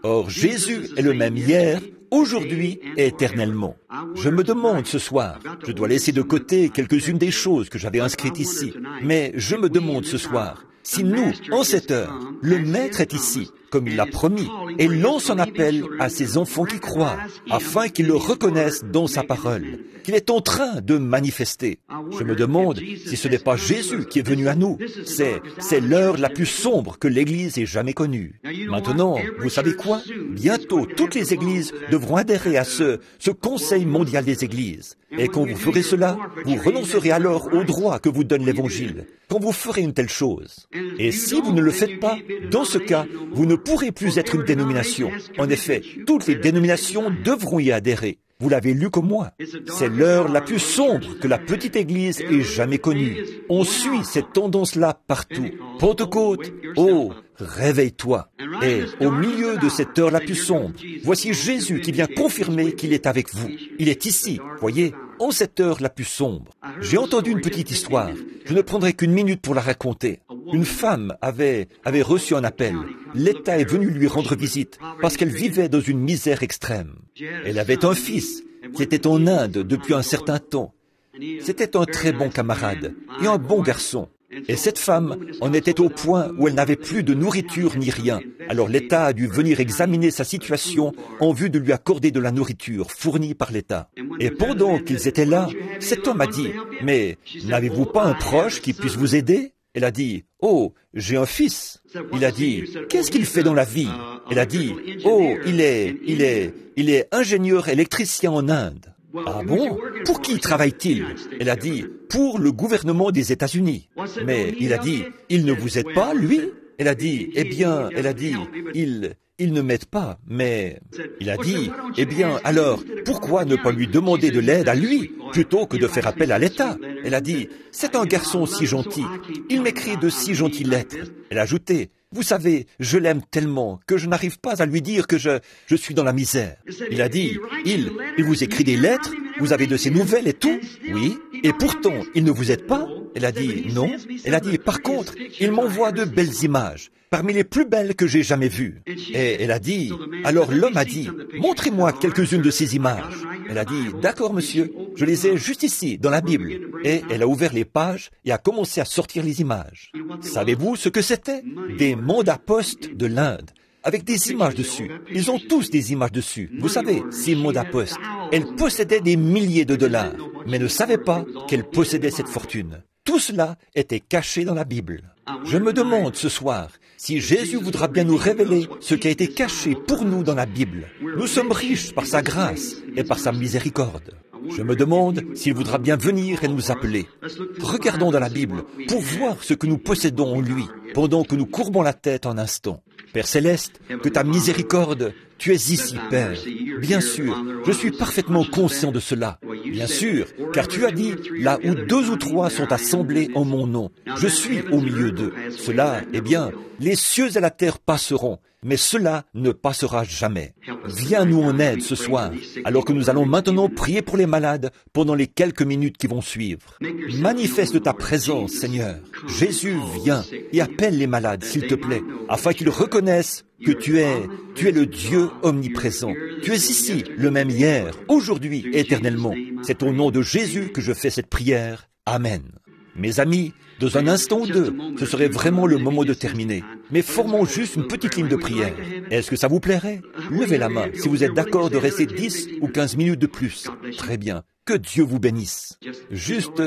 Or Jésus est le même hier, aujourd'hui et éternellement. Je me demande ce soir, je dois laisser de côté quelques-unes des choses que j'avais inscrites ici, mais je me demande ce soir, si nous, en cette heure, le Maître est ici, comme il l'a promis, et lance un appel à ses enfants qui croient, afin qu'ils le reconnaissent dans sa parole, qu'il est en train de manifester. Je me demande si ce n'est pas Jésus qui est venu à nous. C'est l'heure la plus sombre que l'Église ait jamais connue. Maintenant, vous savez quoi? Bientôt, toutes les Églises devront adhérer à ce Conseil mondial des Églises. Et quand vous ferez cela, vous renoncerez alors au droit que vous donne l'Évangile, quand vous ferez une telle chose. Et si vous ne le faites pas, dans ce cas, vous ne pourrez plus être une dénomination. En effet, toutes les dénominations devront y adhérer. Vous l'avez lu comme moi. C'est l'heure la plus sombre que la petite Église ait jamais connue. On suit cette tendance-là partout. Pentecôte, oh, réveille-toi. Et au milieu de cette heure la plus sombre, voici Jésus qui vient confirmer qu'il est avec vous. Il est ici, voyez, en cette heure la plus sombre. J'ai entendu une petite histoire. Je ne prendrai qu'une minute pour la raconter. Une femme avait reçu un appel. L'État est venu lui rendre visite parce qu'elle vivait dans une misère extrême. Elle avait un fils qui était en Inde depuis un certain temps. C'était un très bon camarade et un bon garçon. Et cette femme en était au point où elle n'avait plus de nourriture ni rien. Alors l'État a dû venir examiner sa situation en vue de lui accorder de la nourriture fournie par l'État. Et pendant qu'ils étaient là, cet homme a dit, « Mais n'avez-vous pas un proche qui puisse vous aider ?» Elle a dit, « Oh, j'ai un fils. » Il a dit, « Qu'est-ce qu'il fait dans la vie ?» Elle a dit, « Oh, il est ingénieur électricien en Inde. » Ah bon? Pour qui travaille-t-il? Elle a dit, pour le gouvernement des États-Unis. Mais il a dit, il ne vous aide pas, lui? Elle a dit, il ne m'aide pas, mais... Il a dit, eh bien, alors, pourquoi ne pas lui demander de l'aide à lui, plutôt que de faire appel à l'État? Elle a dit, c'est un garçon si gentil, il m'écrit de si gentilles lettres. Elle a ajouté, vous savez, je l'aime tellement que je n'arrive pas à lui dire que je suis dans la misère. Il a dit, il vous écrit des lettres, vous avez de ses nouvelles et tout? Oui. Et pourtant, il ne vous aide pas? Elle a dit, non. Elle a dit, par contre, il m'envoie de belles images, parmi les plus belles que j'ai jamais vues. Et elle a dit, alors l'homme a dit, montrez-moi quelques-unes de ces images. Elle a dit, d'accord monsieur, je les ai juste ici, dans la Bible. Et elle a ouvert les pages et a commencé à sortir les images. Savez-vous ce que c'était? Des mandats postes de l'Inde, avec des images dessus. Ils ont tous des images dessus. Vous savez, ces mandats postes. Elle possédait des milliers de dollars, mais ne savait pas qu'elle possédait cette fortune. Tout cela était caché dans la Bible. Je me demande ce soir si Jésus voudra bien nous révéler ce qui a été caché pour nous dans la Bible. Nous sommes riches par sa grâce et par sa miséricorde. Je me demande s'il voudra bien venir et nous appeler. Regardons dans la Bible pour voir ce que nous possédons en lui, pendant que nous courbons la tête un instant. Père Céleste, que ta miséricorde, tu es ici, Père. Bien sûr, je suis parfaitement conscient de cela. Bien sûr, car tu as dit, là où 2 ou 3 sont assemblés en mon nom, je suis au milieu d'eux. Cela, eh bien, les cieux et la terre passeront, mais cela ne passera jamais. Viens nous en aide ce soir, alors que nous allons maintenant prier pour les malades pendant les quelques minutes qui vont suivre. Manifeste ta présence, Seigneur. Jésus, viens et appelle les malades, s'il te plaît, afin qu'ils reconnaissent que tu es le Dieu omniprésent. Tu es ici, le même hier, aujourd'hui et éternellement. C'est au nom de Jésus que je fais cette prière. Amen. Mes amis, dans un instant ou deux, ce serait vraiment le moment de terminer. Mais formons juste une petite ligne de prière. Est-ce que ça vous plairait? Levez la main si vous êtes d'accord de rester 10 ou 15 minutes de plus. Très bien. Que Dieu vous bénisse. Juste,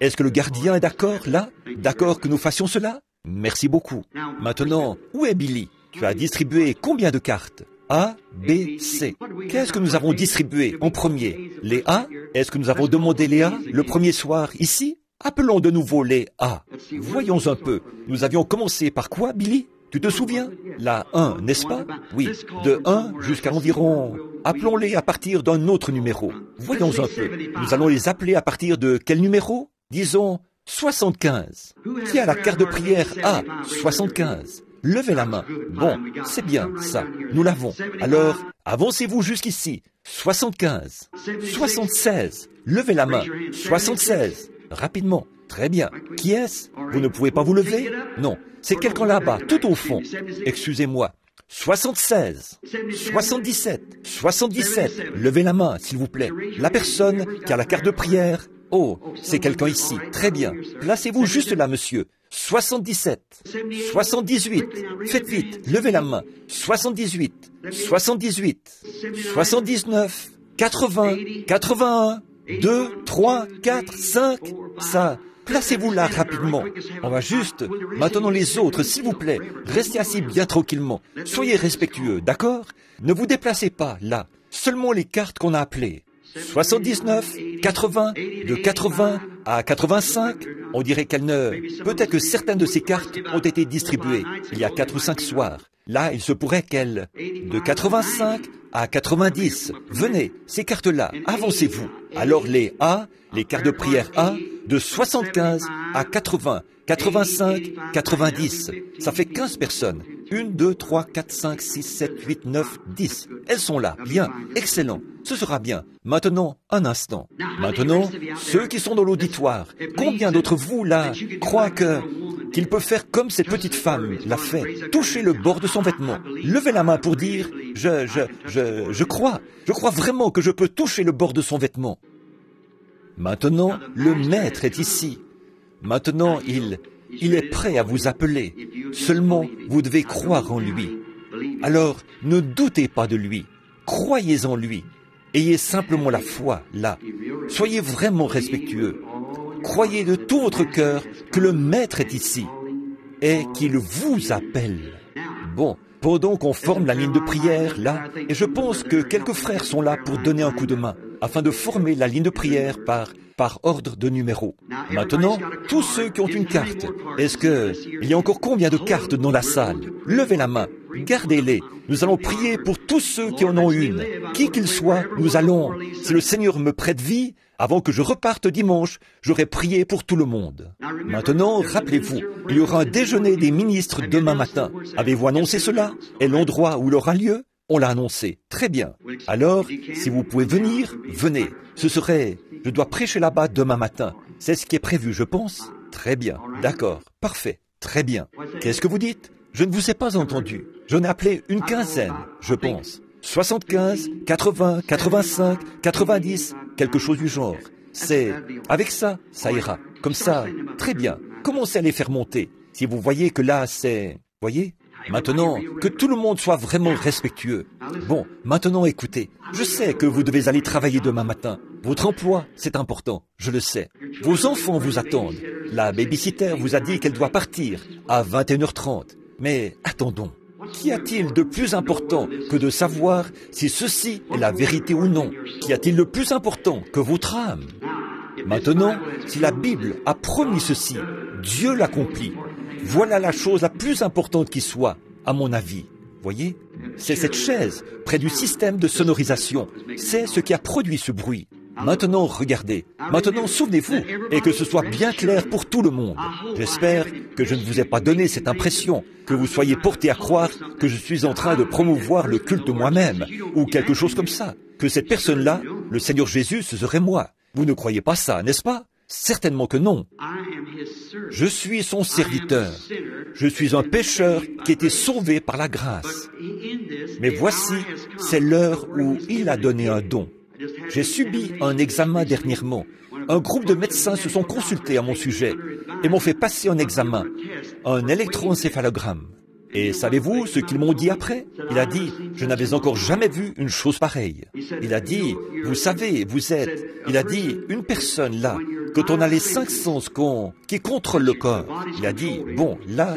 est-ce que le gardien est d'accord là? D'accord que nous fassions cela? Merci beaucoup. Maintenant, où est Billy? Tu as distribué combien de cartes? A, B, C. Qu'est-ce que nous avons distribué en premier? Les A? Est-ce que nous avons demandé les A le premier soir ici? Appelons de nouveau les A. Voyons un peu. Nous avions commencé par quoi, Billy? Tu te souviens? La 1, n'est-ce pas? Oui. De 1 jusqu'à environ... Appelons-les à partir d'un autre numéro. Voyons un peu. Nous allons les appeler à partir de quel numéro? Disons 75. Qui a la carte de prière A? 75. Levez la main. Bon, c'est bien, ça. Nous l'avons. Alors, avancez-vous jusqu'ici. 75. 76. Levez la main. 76. Rapidement. Très bien. Qui est-ce? Vous ne pouvez pas vous lever? Non. C'est quelqu'un là-bas, tout au fond. Excusez-moi. 76. 77. 77. Levez la main, s'il vous plaît. La personne qui a la carte de prière. Oh, c'est quelqu'un ici. Très bien. Placez-vous juste là, monsieur. 77. 78. Faites vite. Levez la main. 78. 78. 79. 80. 81. 2, 3, 4, 5. Ça. Placez-vous là rapidement. On va juste... Maintenant les autres, s'il vous plaît, restez assis bien tranquillement. Soyez respectueux, d'accord? Ne vous déplacez pas, là. Seulement les cartes qu'on a appelées. 79, 80, de 80 à 85, on dirait qu'elles ne... Peut-être que certaines de ces cartes ont été distribuées il y a 4 ou 5 soirs. Là, il se pourrait qu'elles... De 85 à 90, venez, ces cartes-là, avancez-vous. Alors les A, les cartes de prière A, de 75 à 80, 85, 90, ça fait 15 personnes. 1, 2, 3, 4, 5, 6, 7, 8, 9, 10. Elles sont là. Bien. Excellent. Ce sera bien. Maintenant, un instant. Maintenant, ceux qui sont dans l'auditoire, combien d'entre vous, là, croient qu'il peut faire comme cette petite femme l'a fait, toucher le bord de son vêtement? Levez la main pour dire, je crois vraiment que je peux toucher le bord de son vêtement. Maintenant, le maître est ici. Maintenant, il est prêt à vous appeler. Seulement, vous devez croire en lui. Alors, ne doutez pas de lui. Croyez en lui. Ayez simplement la foi, là. Soyez vraiment respectueux. Croyez de tout votre cœur que le Maître est ici et qu'il vous appelle. Bon, pendant qu'on forme la ligne de prière, là, et je pense que quelques frères sont là pour donner un coup de main, afin de former la ligne de prière par ordre de numéro. Maintenant, tous ceux qui ont une carte, il y a encore combien de cartes dans la salle? Levez la main, gardez-les. Nous allons prier pour tous ceux qui en ont une. Qui qu'ils soient, nous allons, si le Seigneur me prête vie, avant que je reparte dimanche, j'aurai prié pour tout le monde. Maintenant, rappelez-vous, il y aura un déjeuner des ministres demain matin. Avez-vous annoncé cela? Et l'endroit où il aura lieu? On l'a annoncé. Très bien. Alors, si vous pouvez venir, venez. Je dois prêcher là-bas demain matin. C'est ce qui est prévu, je pense. Très bien. D'accord. Parfait. Très bien. Qu'est-ce que vous dites? Je ne vous ai pas entendu. J'en ai appelé une quinzaine, je pense. 75, 80, 85, 90, quelque chose du genre. Avec ça, ça ira. Comme ça, très bien. Commencez à les faire monter. Si vous voyez que là, voyez? Maintenant, que tout le monde soit vraiment respectueux. Bon, maintenant écoutez, je sais que vous devez aller travailler demain matin. Votre emploi, c'est important, je le sais. Vos enfants vous attendent. La babysitter vous a dit qu'elle doit partir à 21h30. Mais attendons, Qu'y a-t-il de plus important que de savoir si ceci est la vérité ou non? Qu'y a-t-il de plus important que votre âme? Maintenant, si la Bible a promis ceci, Dieu l'accomplit. Voilà la chose la plus importante qui soit, à mon avis. Voyez? C'est cette chaise, près du système de sonorisation. C'est ce qui a produit ce bruit. Maintenant, regardez. Maintenant, souvenez-vous, et que ce soit bien clair pour tout le monde. J'espère que je ne vous ai pas donné cette impression, que vous soyez porté à croire que je suis en train de promouvoir le culte moi-même, ou quelque chose comme ça. Que cette personne-là, le Seigneur Jésus, ce serait moi. Vous ne croyez pas ça, n'est-ce pas? Certainement que non. Je suis son serviteur. Je suis un pécheur qui a été sauvé par la grâce. Mais voici, c'est l'heure où il a donné un don. J'ai subi un examen dernièrement. Un groupe de médecins se sont consultés à mon sujet et m'ont fait passer un examen, un électroencéphalogramme. Et savez-vous ce qu'ils m'ont dit après? Il a dit, je n'avais encore jamais vu une chose pareille. Il a dit, vous savez, vous êtes, il a dit, une personne là, quand on a les 5 sens qui contrôlent le corps. Il a dit, bon, là,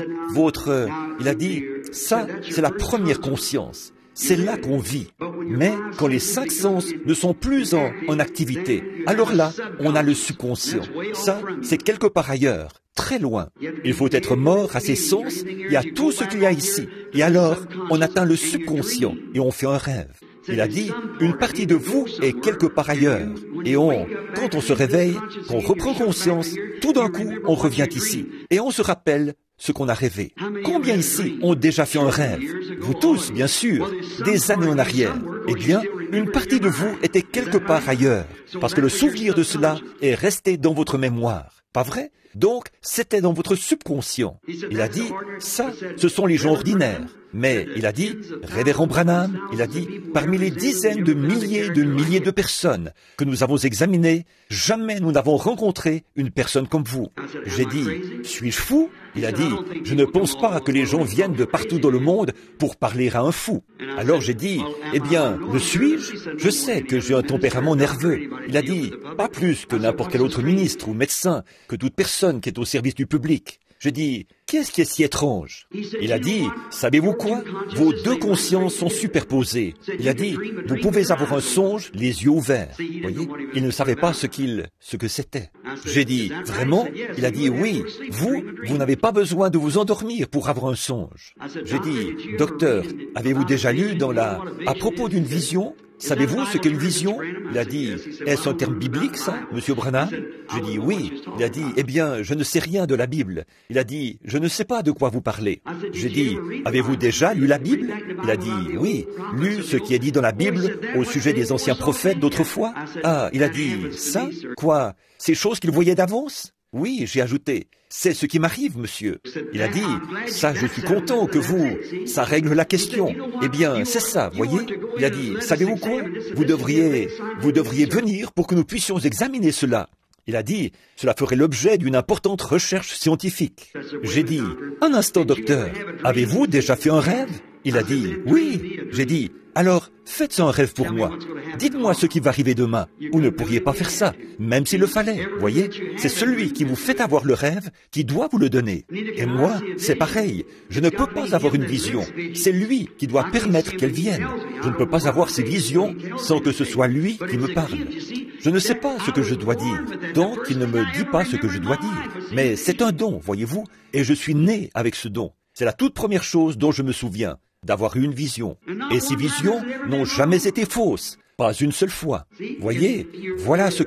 il a dit, ça, c'est la première conscience. C'est là qu'on vit. Mais quand les 5 sens ne sont plus en activité, alors là, on a le subconscient. Ça, c'est quelque part ailleurs, très loin. Il faut être mort à ces sens et à tout ce qu'il y a ici. Et alors, on atteint le subconscient et on fait un rêve. Il a dit, une partie de vous est quelque part ailleurs. Et quand on se réveille, qu'on reprend conscience, tout d'un coup, on revient ici. Et on se rappelle ce qu'on a rêvé. Combien ici ont déjà fait un rêve? Vous tous, bien sûr, des années en arrière. Eh bien, une partie de vous était quelque part ailleurs, parce que le souvenir de cela est resté dans votre mémoire. Pas vrai? Donc, c'était dans votre subconscient. Il a dit, ça, ce sont les gens ordinaires. Mais il a dit, Révérend Branham, il a dit, parmi les dizaines de milliers de personnes que nous avons examinées, jamais nous n'avons rencontré une personne comme vous. J'ai dit, suis-je fou? Il a dit, je ne pense pas que les gens viennent de partout dans le monde pour parler à un fou. Alors j'ai dit, eh bien, le suis-je? Je sais que j'ai un tempérament nerveux. Il a dit, pas plus que n'importe quel autre ministre ou médecin, que toute personne qui est au service du public. Je dis, qu'est-ce qui est si étrange? Il a dit, savez-vous quoi? Vos 2 consciences sont superposées. Il a dit, vous pouvez avoir un songe, les yeux ouverts. Voyez? Il ne savait pas ce que c'était. J'ai dit, vraiment? Il a dit, oui, vous n'avez pas besoin de vous endormir pour avoir un songe. J'ai dit, docteur, avez-vous déjà lu à propos d'une vision? Savez-vous ce qu'est une vision? Il a dit, est-ce un terme biblique, ça, Monsieur Branham? Je dis, oui. Il a dit, eh bien, je ne sais rien de la Bible. Il a dit, je ne sais pas de quoi vous parlez. J'ai dit, avez-vous déjà lu la Bible? Il a dit, oui, lu ce qui est dit dans la Bible au sujet des anciens prophètes d'autrefois. Ah, il a dit, ça? Quoi? Ces choses qu'il voyait d'avance? Oui, j'ai ajouté, c'est ce qui m'arrive, monsieur. Il a dit, ça, je suis content que ça règle la question. Eh bien, c'est ça, voyez? Il a dit, savez-vous quoi? Vous devriez venir pour que nous puissions examiner cela. Il a dit, cela ferait l'objet d'une importante recherche scientifique. J'ai dit, un instant, docteur, avez-vous déjà fait un rêve? Il a dit, oui. J'ai dit, alors, faites un rêve pour moi. Dites-moi ce qui va arriver demain. Vous ne pourriez pas faire ça, même s'il le fallait. Voyez, c'est celui qui vous fait avoir le rêve qui doit vous le donner. Et moi, c'est pareil. Je ne peux pas avoir une vision. C'est lui qui doit permettre qu'elle vienne. Je ne peux pas avoir ces visions sans que ce soit lui qui me parle. Je ne sais pas ce que je dois dire, donc il ne me dit pas ce que je dois dire. Mais c'est un don, voyez-vous, et je suis né avec ce don. C'est la toute première chose dont je me souviens, d'avoir eu une vision. Et ces visions n'ont jamais été fausses, pas une seule fois. Voyez, voilà c'est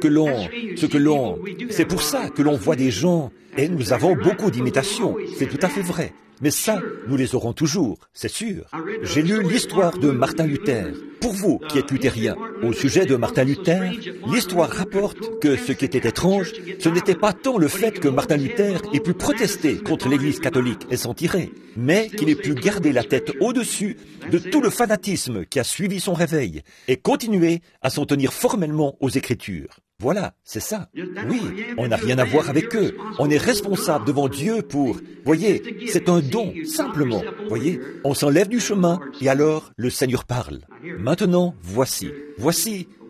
pour ça que l'on voit des gens, et nous avons beaucoup d'imitations, c'est tout à fait vrai. Mais ça, nous les aurons toujours, c'est sûr. J'ai lu l'histoire de Martin Luther. Pour vous qui êtes luthériens, au sujet de Martin Luther, l'histoire rapporte que ce qui était étrange, ce n'était pas tant le fait que Martin Luther ait pu protester contre l'Église catholique et s'en tirer, mais qu'il ait pu garder la tête au-dessus de tout le fanatisme qui a suivi son réveil et continuer à s'en tenir formellement aux Écritures. Voilà, c'est ça. Oui, on n'a rien à voir avec eux. On est responsable devant Dieu pour... Voyez, c'est un don, simplement. Voyez, on s'enlève du chemin et alors le Seigneur parle. Maintenant, voici,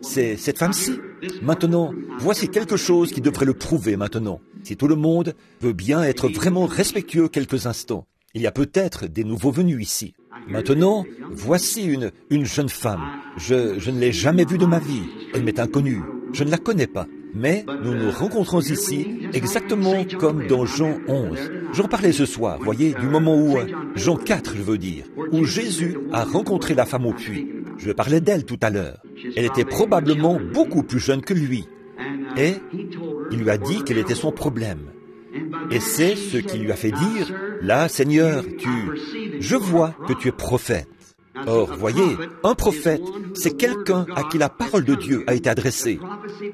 c'est cette femme-ci. Maintenant, voici quelque chose qui devrait le prouver maintenant. Si tout le monde veut bien être vraiment respectueux quelques instants, il y a peut-être des nouveaux venus ici. Maintenant, voici une jeune femme. Je ne l'ai jamais vue de ma vie. Elle m'est inconnue. Je ne la connais pas. Mais nous nous rencontrons ici exactement comme dans Jean 11. J'en parlais ce soir, voyez, du moment où, Jean 4 je veux dire, où Jésus a rencontré la femme au puits. Je parlais d'elle tout à l'heure. Elle était probablement beaucoup plus jeune que lui. Et il lui a dit quel était son problème. Et c'est ce qui lui a fait dire, là, Seigneur, je vois que tu es prophète. Or, voyez, un prophète, c'est quelqu'un à qui la parole de Dieu a été adressée.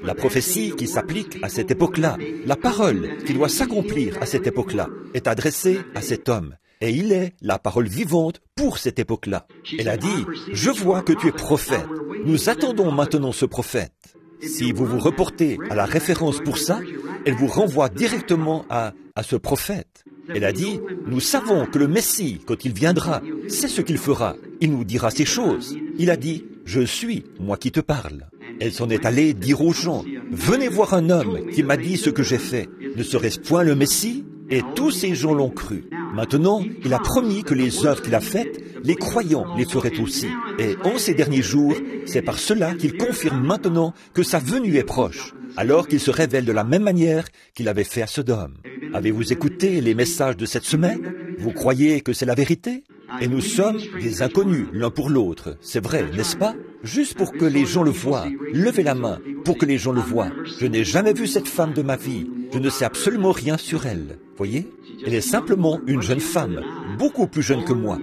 La prophétie qui s'applique à cette époque-là, la parole qui doit s'accomplir à cette époque-là, est adressée à cet homme. Et il est la parole vivante pour cette époque-là. Elle a dit, je vois que tu es prophète. Nous attendons maintenant ce prophète. Si vous vous reportez à la référence pour ça, elle vous renvoie directement à ce prophète. Elle a dit, nous savons que le Messie, quand il viendra, c'est ce qu'il fera. Il nous dira ces choses. Il a dit, je suis, moi qui te parle. Elle s'en est allée dire aux gens, venez voir un homme qui m'a dit ce que j'ai fait. Ne serait-ce point le Messie? Et tous ces gens l'ont cru. Maintenant, il a promis que les œuvres qu'il a faites, les croyants les feraient aussi. Et en ces derniers jours, c'est par cela qu'il confirme maintenant que sa venue est proche, alors qu'il se révèle de la même manière qu'il avait fait à Sodome. Avez-vous écouté les messages de cette semaine? Vous croyez que c'est la vérité? Et nous sommes des inconnus l'un pour l'autre, c'est vrai, n'est-ce pas? Juste pour que les gens le voient. Levez la main pour que les gens le voient. Je n'ai jamais vu cette femme de ma vie. Je ne sais absolument rien sur elle. Voyez? Elle est simplement une jeune femme, beaucoup plus jeune que moi.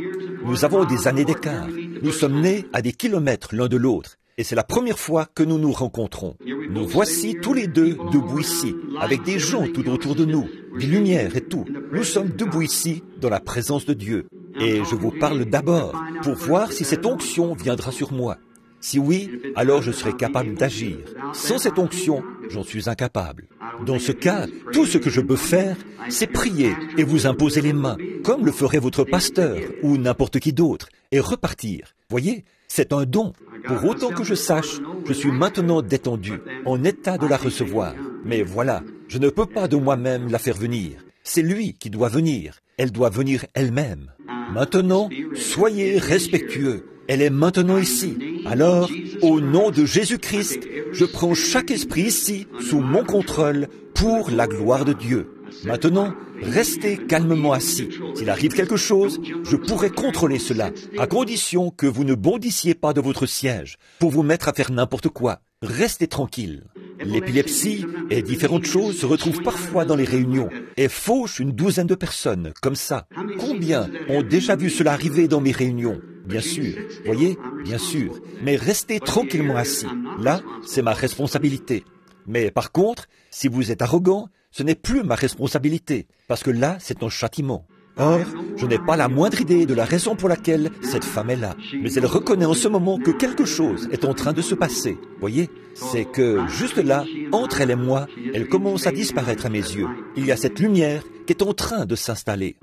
Nous avons des années d'écart. Nous sommes nés à des kilomètres l'un de l'autre. Et c'est la première fois que nous nous rencontrons. Nous voici tous les deux debout ici, avec des gens tout autour de nous, des lumières et tout. Nous sommes debout ici, dans la présence de Dieu. Et je vous parle d'abord pour voir si cette onction viendra sur moi. Si oui, alors je serai capable d'agir. Sans cette onction, j'en suis incapable. Dans ce cas, tout ce que je peux faire, c'est prier et vous imposer les mains, comme le ferait votre pasteur ou n'importe qui d'autre, et repartir. Voyez, c'est un don. Pour autant que je sache, je suis maintenant détendu, en état de la recevoir. Mais voilà, je ne peux pas de moi-même la faire venir. C'est lui qui doit venir. Elle doit venir elle-même. Maintenant, soyez respectueux. Elle est maintenant ici. Alors, au nom de Jésus-Christ, je prends chaque esprit ici sous mon contrôle pour la gloire de Dieu. Maintenant, restez calmement assis. S'il arrive quelque chose, je pourrai contrôler cela, à condition que vous ne bondissiez pas de votre siège pour vous mettre à faire n'importe quoi. Restez tranquille. L'épilepsie et différentes choses se retrouvent parfois dans les réunions et fauchent une douzaine de personnes, comme ça. Combien ont déjà vu cela arriver dans mes réunions? Bien sûr, voyez, bien sûr. Mais restez tranquillement assis. Là, c'est ma responsabilité. Mais par contre, si vous êtes arrogant, ce n'est plus ma responsabilité, parce que là, c'est un châtiment. Or, je n'ai pas la moindre idée de la raison pour laquelle cette femme est là. Mais elle reconnaît en ce moment que quelque chose est en train de se passer. Voyez, c'est que juste là, entre elle et moi, elle commence à disparaître à mes yeux. Il y a cette lumière qui est en train de s'installer.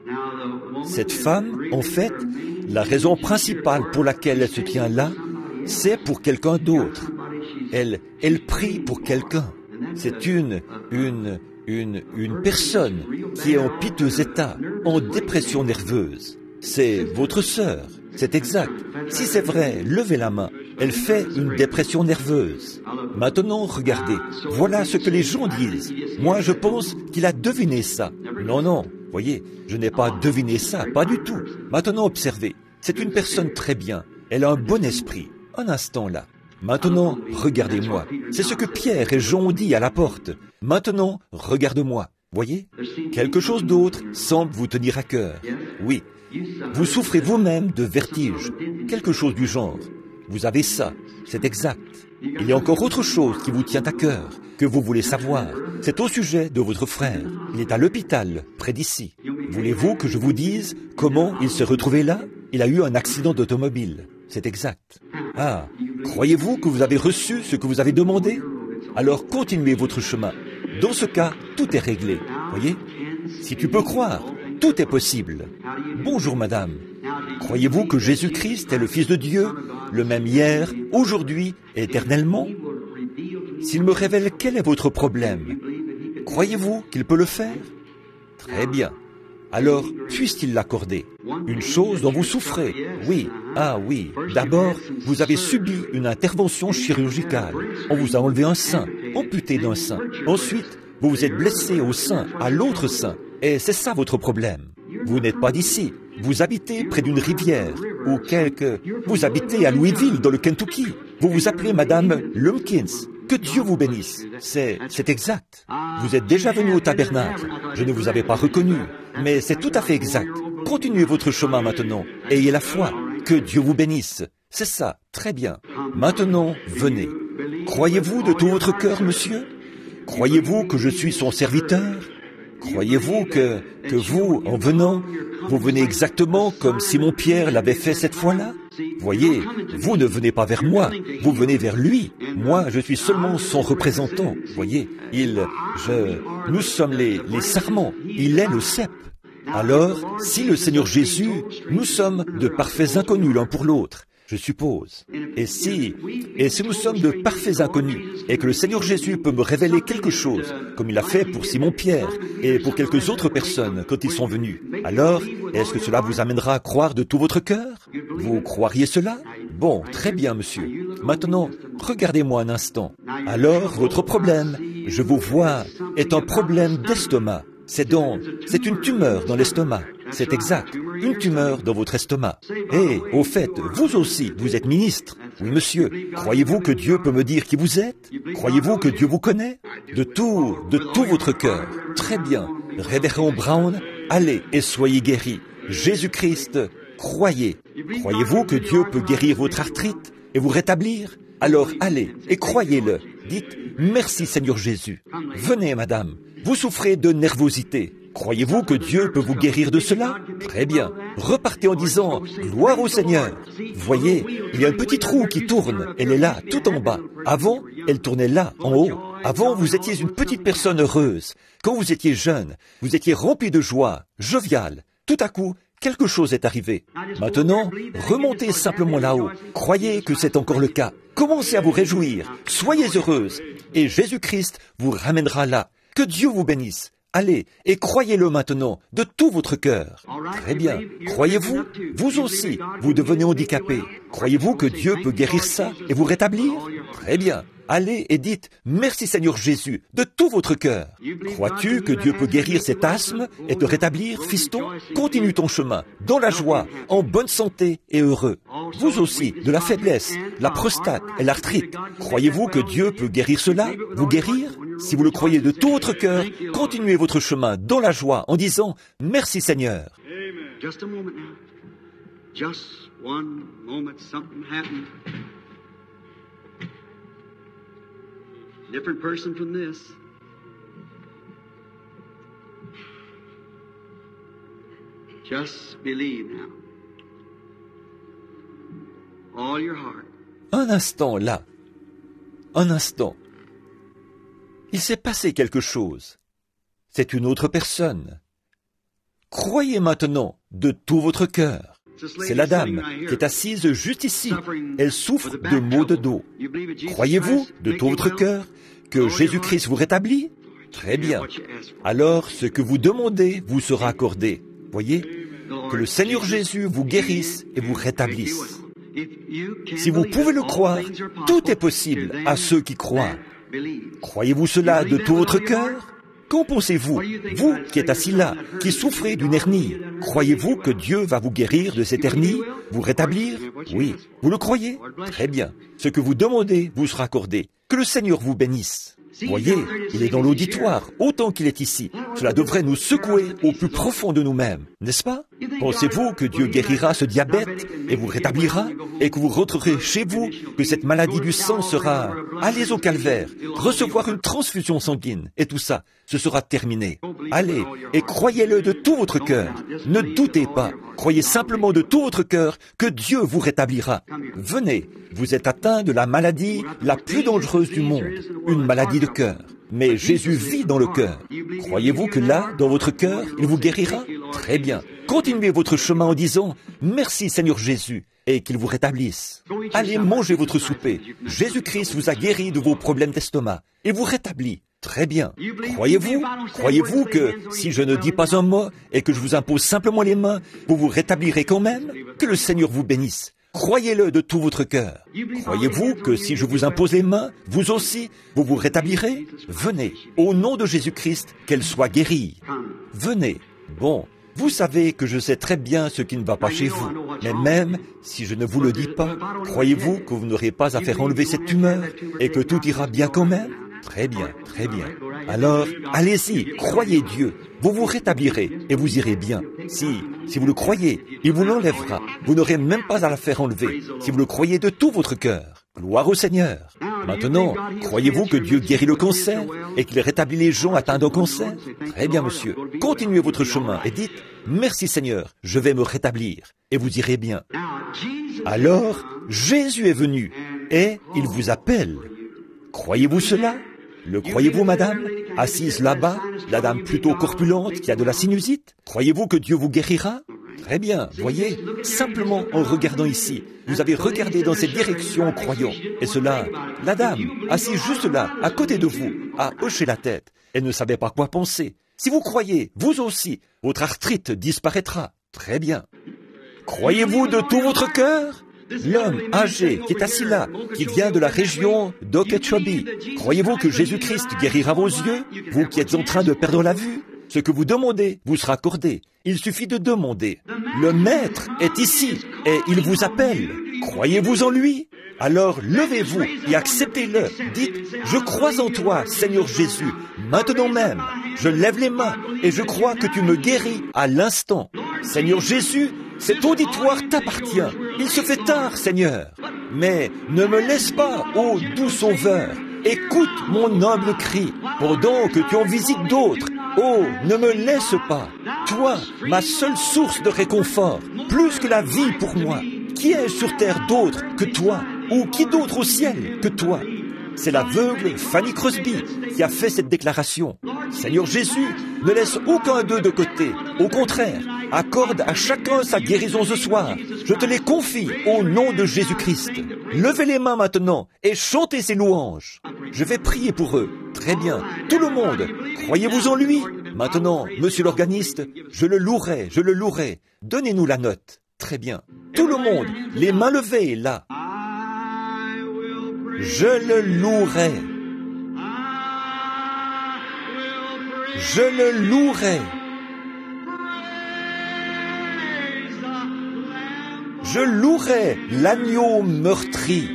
Cette femme, en fait, la raison principale pour laquelle elle se tient là, c'est pour quelqu'un d'autre. Elle prie pour quelqu'un. C'est une personne qui est en piteux état, en dépression nerveuse. C'est votre sœur, c'est exact. Si c'est vrai, levez la main. Elle fait une dépression nerveuse. Maintenant, regardez, voilà ce que les gens disent. Moi, je pense qu'il a deviné ça. Non, voyez, je n'ai pas deviné ça, pas du tout. Maintenant, observez, c'est une personne très bien. Elle a un bon esprit. Un instant là. Maintenant, regardez-moi. C'est ce que Pierre et Jean ont dit à la porte. Maintenant, regarde-moi. Voyez? Quelque chose d'autre semble vous tenir à cœur. Oui. Vous souffrez vous-même de vertige. Quelque chose du genre. Vous avez ça. C'est exact. Il y a encore autre chose qui vous tient à cœur, que vous voulez savoir. C'est au sujet de votre frère. Il est à l'hôpital, près d'ici. Voulez-vous que je vous dise comment il s'est retrouvé là? Il a eu un accident d'automobile. C'est exact. Ah, croyez-vous que vous avez reçu ce que vous avez demandé? Alors continuez votre chemin. Dans ce cas, tout est réglé. Voyez? Si tu peux croire, tout est possible. Bonjour madame. Croyez-vous que Jésus-Christ est le Fils de Dieu, le même hier, aujourd'hui et éternellement? S'il me révèle quel est votre problème, croyez-vous qu'il peut le faire? Très bien. alors puisse-t-il l'accorder. Une chose dont vous souffrez, oui, ah oui, d'abord, vous avez subi une intervention chirurgicale. On vous a enlevé un sein, amputé d'un sein. Ensuite, vous vous êtes blessé au sein, à l'autre sein. Et c'est ça votre problème. Vous n'êtes pas d'ici. Vous habitez près d'une rivière, ou vous habitez à Louisville, dans le Kentucky. Vous vous appelez Madame Lumpkins. Que Dieu vous bénisse. C'est exact. Vous êtes déjà venu au tabernacle. Je ne vous avais pas reconnu, mais c'est tout à fait exact. Continuez votre chemin maintenant. Ayez la foi. Que Dieu vous bénisse. C'est ça, très bien. Maintenant, venez. Croyez-vous de tout votre cœur, monsieur? Croyez-vous que je suis son serviteur? Croyez-vous que vous, en venant, vous venez exactement comme Simon-Pierre l'avait fait cette fois-là? Voyez, vous ne venez pas vers moi, vous venez vers lui. Moi, je suis seulement son représentant. Voyez, nous sommes les sarments, il est le cep. Alors, si le Seigneur Jésus, nous sommes de parfaits inconnus l'un pour l'autre, je suppose. Et si nous sommes de parfaits inconnus, et que le Seigneur Jésus peut me révéler quelque chose, comme il a fait pour Simon-Pierre, et pour quelques autres personnes quand ils sont venus, alors, est-ce que cela vous amènera à croire de tout votre cœur? Vous croiriez cela? Bon, très bien, monsieur. Maintenant, regardez-moi un instant. Alors, votre problème, je vous vois, est un problème d'estomac. C'est une tumeur dans l'estomac. C'est exact, une tumeur dans votre estomac. Et, au fait, vous aussi, vous êtes ministre. Oui, monsieur. Croyez-vous que Dieu peut me dire qui vous êtes? Croyez-vous que Dieu vous connaît? De tout votre cœur. Très bien. Révérend Brown, allez et soyez guéris. Jésus-Christ, croyez. Croyez-vous que Dieu peut guérir votre arthrite et vous rétablir? Alors allez et croyez-le. Dites, merci Seigneur Jésus. Venez, madame. Vous souffrez de nervosité. Croyez-vous que Dieu peut vous guérir de cela? Très bien. Repartez en disant « Gloire au Seigneur ». Voyez, il y a un petit trou qui tourne. Elle est là, tout en bas. Avant, elle tournait là, en haut. Avant, vous étiez une petite personne heureuse. Quand vous étiez jeune, vous étiez rempli de joie, jovial. Tout à coup, quelque chose est arrivé. Maintenant, remontez simplement là-haut. Croyez que c'est encore le cas. Commencez à vous réjouir. Soyez heureuse. Et Jésus-Christ vous ramènera là. Que Dieu vous bénisse. Allez, et croyez-le maintenant, de tout votre cœur. Très bien. Croyez-vous? Vous aussi, vous devenez handicapé. Croyez-vous que Dieu peut guérir ça et vous rétablir? Très bien. Allez et dites « Merci Seigneur Jésus » de tout votre cœur. Crois-tu que Dieu peut guérir cet asthme et te rétablir, fiston? Continue ton chemin, dans la joie, en bonne santé et heureux. Vous aussi, de la faiblesse, la prostate et l'arthrite. Croyez-vous que Dieu peut guérir cela, vous guérir? Si vous le croyez de tout votre cœur, continuez votre chemin dans la joie en disant « Merci Seigneur ». Just a moment now. Just one moment, something happened. Different person from this. Just believe now. All your heart. Un instant là. Un instant. Il s'est passé quelque chose. C'est une autre personne. Croyez maintenant de tout votre cœur. C'est la dame qui est assise juste ici. Elle souffre de maux de dos. Croyez-vous de tout votre cœur que Jésus-Christ vous rétablit? Très bien. Alors, ce que vous demandez vous sera accordé. Voyez, que le Seigneur Jésus vous guérisse et vous rétablisse. Si vous pouvez le croire, tout est possible à ceux qui croient. Croyez-vous cela de tout votre cœur? Qu'en pensez-vous, vous qui êtes assis là, qui souffrez d'une hernie? Croyez-vous que Dieu va vous guérir de cette hernie, vous rétablir? Oui. Vous le croyez? Très bien. Ce que vous demandez vous sera accordé. Que le Seigneur vous bénisse. Voyez, il est dans l'auditoire, autant qu'il est ici. Cela devrait nous secouer au plus profond de nous-mêmes, n'est-ce pas? Pensez-vous que Dieu guérira ce diabète et vous rétablira, et que vous rentrerez chez vous, que cette maladie du sang sera... Allez au calvaire, recevoir une transfusion sanguine, et tout ça, ce sera terminé. Allez, et croyez-le de tout votre cœur. Ne doutez pas, croyez simplement de tout votre cœur que Dieu vous rétablira. Venez, vous êtes atteint de la maladie la plus dangereuse du monde, une maladie de cœur. Mais Jésus vit dans le cœur. Croyez-vous que là, dans votre cœur, il vous guérira? Très bien. Continuez votre chemin en disant « Merci Seigneur Jésus » et qu'il vous rétablisse. Allez manger votre souper. Jésus-Christ vous a guéri de vos problèmes d'estomac et vous rétablit. Très bien. Croyez-vous que si je ne dis pas un mot et que je vous impose simplement les mains, vous vous rétablirez quand même? Que le Seigneur vous bénisse. Croyez-le de tout votre cœur. Croyez-vous que si je vous impose les mains, vous aussi, vous vous rétablirez? Venez, au nom de Jésus-Christ, qu'elle soit guérie. Venez. Bon, vous savez que je sais très bien ce qui ne va pas chez vous. Mais même si je ne vous le dis pas, croyez-vous que vous n'aurez pas à faire enlever cette tumeur et que tout ira bien quand même? Très bien, très bien. Alors, allez-y, croyez Dieu. Vous vous rétablirez et vous irez bien. Si vous le croyez, il vous l'enlèvera. Vous n'aurez même pas à la faire enlever. Si vous le croyez de tout votre cœur. Gloire au Seigneur. Maintenant, croyez-vous que Dieu guérit le cancer et qu'il rétablit les gens atteints d'un cancer? Très bien, monsieur. Continuez votre chemin et dites, merci Seigneur, je vais me rétablir. Et vous irez bien. Alors, Jésus est venu et il vous appelle. Croyez-vous cela? Le croyez-vous, madame? Assise là-bas, la dame plutôt corpulente qui a de la sinusite? Croyez-vous que Dieu vous guérira? Très bien, voyez, simplement en regardant ici, vous avez regardé dans cette direction en croyant. Et cela, la dame, assise juste là, à côté de vous, a hoché la tête. Elle ne savait pas quoi penser. Si vous croyez, vous aussi, votre arthrite disparaîtra. Très bien. Croyez-vous de tout votre cœur? L'homme âgé qui est assis là, qui vient de la région d'Okeechobee, croyez-vous que Jésus-Christ guérira vos yeux, vous qui êtes en train de perdre la vue? Ce que vous demandez vous sera accordé. Il suffit de demander. Le Maître est ici et il vous appelle. Croyez-vous en lui? Alors levez-vous et acceptez-le. Dites, je crois en toi, Seigneur Jésus, maintenant même. Je lève les mains et je crois que tu me guéris à l'instant. Seigneur Jésus, cet auditoire t'appartient. Il se fait tard, Seigneur. Mais ne me laisse pas, ô doux Sauveur. Écoute mon humble cri, pendant que tu en visites d'autres. Oh, ne me laisse pas. Toi, ma seule source de réconfort, plus que la vie pour moi. Qui est sur terre d'autre que toi? Ou qui d'autre au ciel que toi? C'est l'aveugle Fanny Crosby qui a fait cette déclaration. Seigneur Jésus, ne laisse aucun d'eux de côté. Au contraire, accorde à chacun sa guérison ce soir. Je te les confie au nom de Jésus-Christ. Levez les mains maintenant et chantez ses louanges. Je vais prier pour eux. Très bien. Tout le monde, croyez-vous en lui? Maintenant, monsieur l'organiste, je le louerai. Donnez-nous la note. Très bien. Tout le monde, les mains levées, là. Je le louerai. Je le louerai. Je louerai l'agneau meurtri.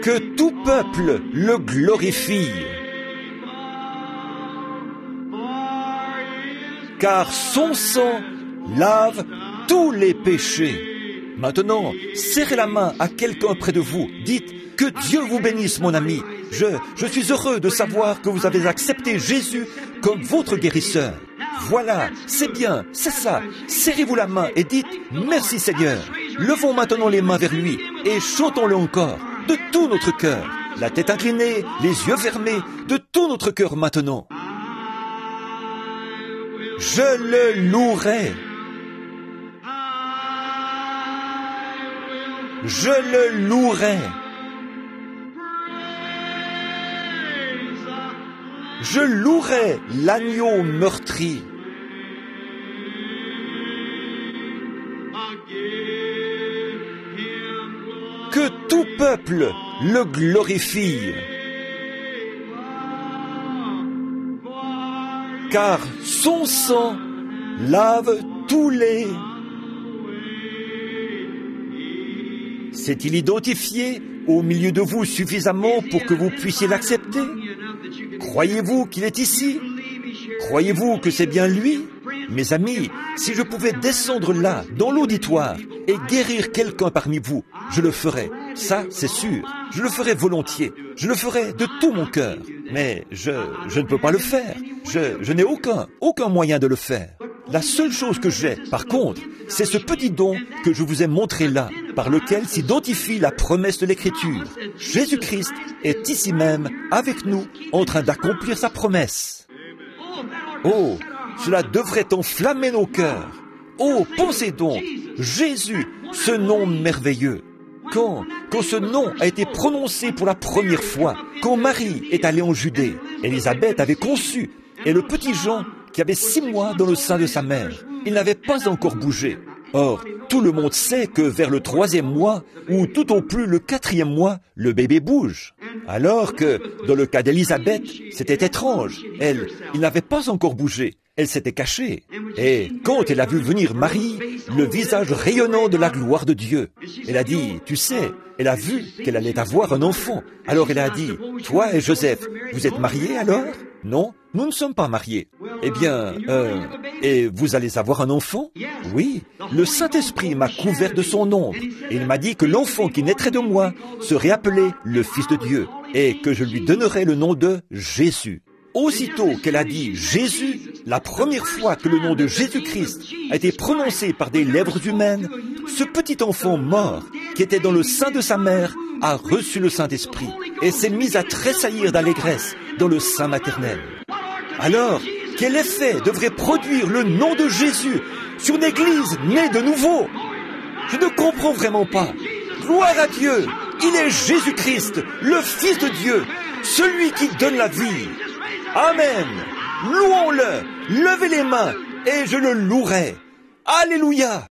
Que tout peuple le glorifie. Car son sang lave tous les péchés. Maintenant, serrez la main à quelqu'un près de vous. Dites, que Dieu vous bénisse, mon ami. Je suis heureux de savoir que vous avez accepté Jésus comme votre guérisseur. Voilà, c'est bien, c'est ça. Serrez-vous la main et dites, merci Seigneur. Levons maintenant les mains vers lui et chantons-le encore, de tout notre cœur. La tête inclinée, les yeux fermés, de tout notre cœur maintenant. Je le louerai. Je le louerai. Je louerai l'agneau meurtri. Que tout peuple le glorifie. Car son sang lave tous les... S'est-il identifié au milieu de vous suffisamment pour que vous puissiez l'accepter? Croyez-vous qu'il est ici? Croyez-vous que c'est bien lui? Mes amis, si je pouvais descendre là, dans l'auditoire, et guérir quelqu'un parmi vous, je le ferais. Ça, c'est sûr. Je le ferais volontiers. Je le ferais de tout mon cœur. Mais je ne peux pas le faire. Je n'ai aucun moyen de le faire. La seule chose que j'ai, par contre, c'est ce petit don que je vous ai montré là, par lequel s'identifie la promesse de l'Écriture. Jésus-Christ est ici même, avec nous, en train d'accomplir sa promesse. Oh, cela devrait enflammer nos cœurs. Oh, pensez donc, Jésus, ce nom merveilleux. Quand ce nom a été prononcé pour la première fois, quand Marie est allée en Judée, Élisabeth avait conçu, et le petit Jean, qui avait 6 mois dans le sein de sa mère, il n'avait pas encore bougé. Or, tout le monde sait que vers le 3e mois, ou tout au plus le 4e mois, le bébé bouge. Alors que, dans le cas d'Élisabeth, c'était étrange. Il n'avait pas encore bougé. Elle s'était cachée. Et quand elle a vu venir Marie, le visage rayonnant de la gloire de Dieu, elle a dit, tu sais, elle a vu qu'elle allait avoir un enfant. Alors elle a dit, toi et Joseph, vous êtes mariés alors? Non, nous ne sommes pas mariés. Eh bien, et vous allez avoir un enfant? Oui, le Saint-Esprit m'a couvert de son ombre. Et il m'a dit que l'enfant qui naîtrait de moi serait appelé le Fils de Dieu et que je lui donnerais le nom de Jésus. Aussitôt qu'elle a dit Jésus, la première fois que le nom de Jésus-Christ a été prononcé par des lèvres humaines, ce petit enfant mort, qui était dans le sein de sa mère, a reçu le Saint-Esprit et s'est mis à tressaillir d'allégresse dans le sein maternel. Alors, quel effet devrait produire le nom de Jésus sur une église née de nouveau? Je ne comprends vraiment pas. Gloire à Dieu! Il est Jésus-Christ, le Fils de Dieu, celui qui donne la vie. Amen. Louons-le, levez les mains et je le louerai. Alléluia.